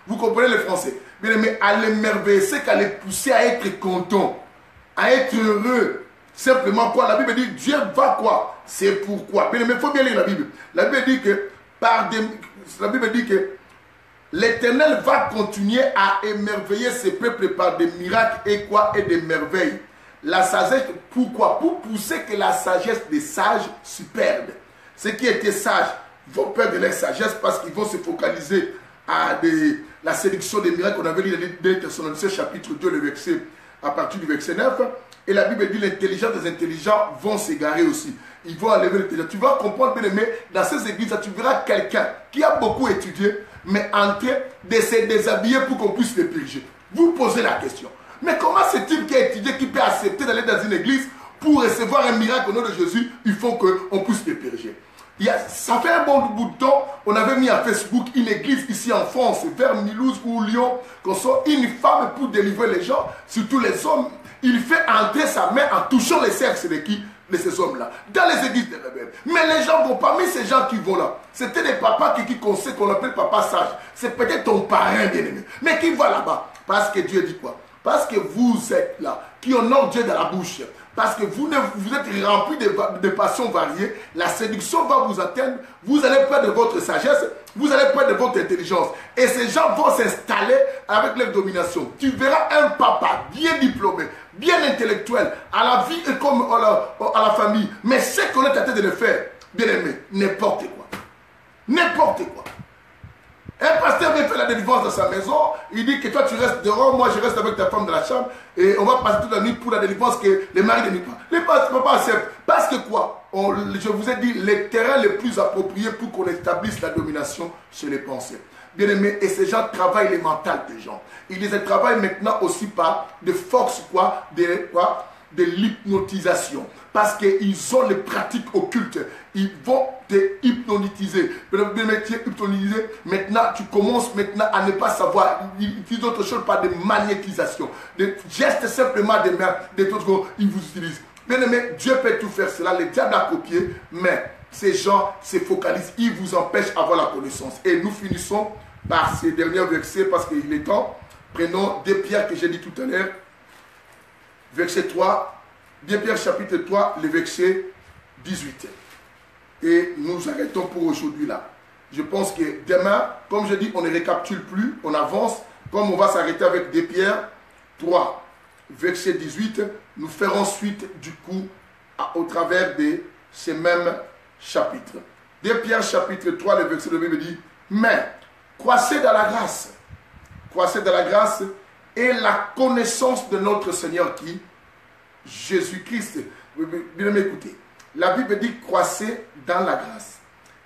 Vous comprenez le français? Bien-aimé, à l'émerveiller, c'est qu'à les pousser à être content, à être heureux. Simplement quoi? La Bible dit Dieu va quoi? C'est pourquoi. Bien aimé, il faut bien lire la Bible. La Bible dit que la Bible dit que l'Éternel va continuer à émerveiller ses peuples par des miracles et quoi? Et des merveilles. La sagesse, pourquoi? Pour pousser que la sagesse des sages se perde. Ceux qui étaient sages vont perdre leur sagesse parce qu'ils vont se focaliser à la sélection des miracles qu'on avait lu dans les Thessaloniciens chapitre 2, le verset, à partir du verset 9. Et la Bible dit l'intelligence des intelligents vont s'égarer aussi. Ils vont enlever l'intelligence. Tu vas comprendre, bien aimé, dans ces églises, tu verras quelqu'un qui a beaucoup étudié, mais en train de se déshabiller pour qu'on puisse le purger. Vous posez la question. Mais comment ce type qui a étudié, qui peut accepter d'aller dans une église pour recevoir un miracle au nom de Jésus, il faut qu'on puisse le purger? Ça fait un bon bout de temps, on avait mis à Facebook une église ici en France, vers Mulhouse ou Lyon, qu'on soit une femme pour délivrer les gens, surtout les hommes. Il fait entrer sa main en touchant les sexes de qui? De ces hommes-là, dans les églises des rebelles. Mais les gens vont parmi ces gens qui vont là. C'était des papas qui conseillent, qu'on appelle papa sage. C'est peut-être ton parrain bien-aimé. Mais qui va là-bas? Parce que Dieu dit quoi? Parce que vous êtes là, qui honore Dieu dans la bouche. Parce que vous êtes remplis de passions variées. La séduction va vous atteindre. Vous allez perdre votre sagesse. Vous allez perdre votre intelligence. Et ces gens vont s'installer avec leur domination. Tu verras un papa bien diplômé, bien intellectuel, à la vie et comme à la famille. Mais ce qu'on est tenté de le faire, bien aimé, n'importe quoi. N'importe quoi. Un pasteur vient faire la délivrance dans sa maison, il dit que toi tu restes dehors, moi je reste avec ta femme dans la chambre et on va passer toute la nuit pour la délivrance que les maris ne nuit pas. Les papa acceptent. Parce que quoi? Je vous ai dit, les terrains les plus appropriés pour qu'on établisse la domination chez les pensées. Bien aimé, et ces gens travaillent les mentales des gens. Ils les travaillent maintenant aussi par des forces de l'hypnotisation. Parce qu'ils ont les pratiques occultes. Ils vont te hypnotiser. Maintenant, tu commences maintenant à ne pas savoir. Ils utilisent autre chose par des magnétisations. Des gestes simplement des mains, des trucs qu'ils vous utilisent. Bien aimé, Dieu peut tout faire cela. Le diable a copié, mais ces gens se focalisent. Ils vous empêchent d'avoir la connaissance. Et nous finissons par ces derniers versets parce qu'il est temps. Prenons 2 Pierre que j'ai dit tout à l'heure. Verset 3. 2 Pierre chapitre 3, le verset 18. Et nous arrêtons pour aujourd'hui là. Je pense que demain, comme je dis, on ne récapitule plus, on avance. Comme on va s'arrêter avec 2 Pierre 3, verset 18, nous ferons suite du coup au travers de ces mêmes chapitres. 2 Pierre chapitre 3, le verset de la Bible dit, mais croissez dans la grâce. Croissez dans la grâce et la connaissance de notre Seigneur qui Jésus-Christ. Bien m'écouter. La Bible dit croissez dans la grâce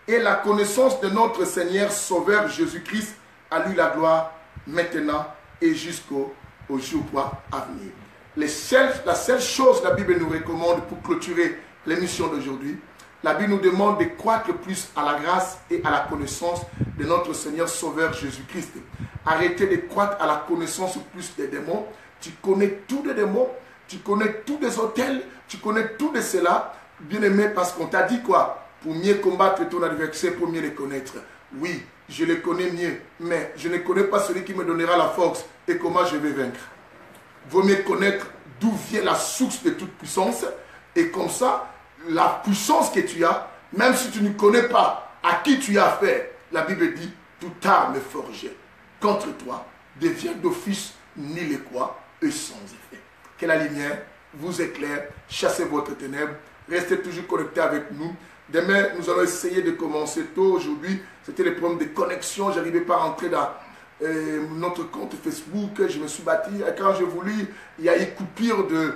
et la connaissance de notre Seigneur Sauveur Jésus-Christ, à lui la gloire maintenant et jusqu'au jour à venir. la seule chose la Bible nous recommande pour clôturer l'émission d'aujourd'hui, la Bible nous demande de croître plus à la grâce et à la connaissance de notre Seigneur Sauveur Jésus-Christ. Arrêtez de croître à la connaissance plus des démons. Tu connais tous les démons, tu connais tous les hôtels, tu connais tout de cela, bien aimé, parce qu'on t'a dit quoi? Pour mieux combattre ton adversaire, pour mieux les connaître. Oui, je les connais mieux, mais je ne connais pas celui qui me donnera la force et comment je vais vaincre. Vaut mieux connaître d'où vient la source de toute puissance, et comme ça, la puissance que tu as, même si tu ne connais pas à qui tu as affaire, la Bible dit, toute arme forgée contre toi devient d'office nul et quoi, et sans effet. Que la lumière vous éclaire, chassez votre ténèbre, restez toujours connectés avec nous. Demain, nous allons essayer de commencer tôt. Aujourd'hui, c'était le problème de connexion, je n'arrivais pas à entrer dans notre compte Facebook, je me suis battu, et quand j'ai voulu, il y a eu coupure de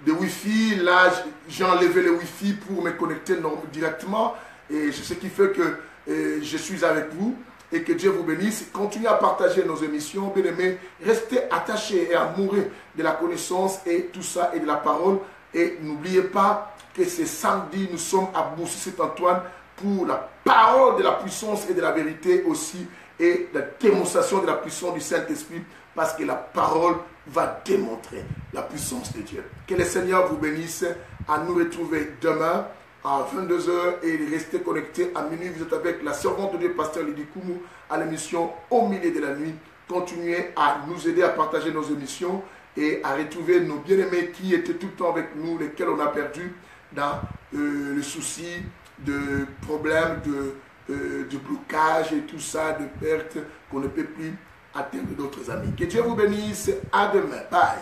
Wi-Fi, là j'ai enlevé le Wi-Fi pour me connecter directement, et c'est ce qui fait que je suis avec vous, et que Dieu vous bénisse. Continuez à partager nos émissions, bien aimés, restez attachés et amoureux de la connaissance et tout ça, et de la parole, et n'oubliez pas que ce samedi, nous sommes à Boussy-Saint-Antoine pour la parole de la puissance et de la vérité aussi, et la démonstration de la puissance du Saint-Esprit, parce que la parole va démontrer la puissance de Dieu. Que le Seigneur vous bénisse. À nous retrouver demain à 22h et restez connectés. À minuit, vous êtes avec la servante de Dieu, Pasteur Lydie Koumou, à l'émission Au milieu de la nuit. Continuez à nous aider à partager nos émissions et à retrouver nos bien-aimés qui étaient tout le temps avec nous, lesquels on a perdu dans le souci de problèmes de blocage et tout ça, de perte qu'on ne peut plus atteindre d'autres amis. Que Dieu vous bénisse. À demain. Bye.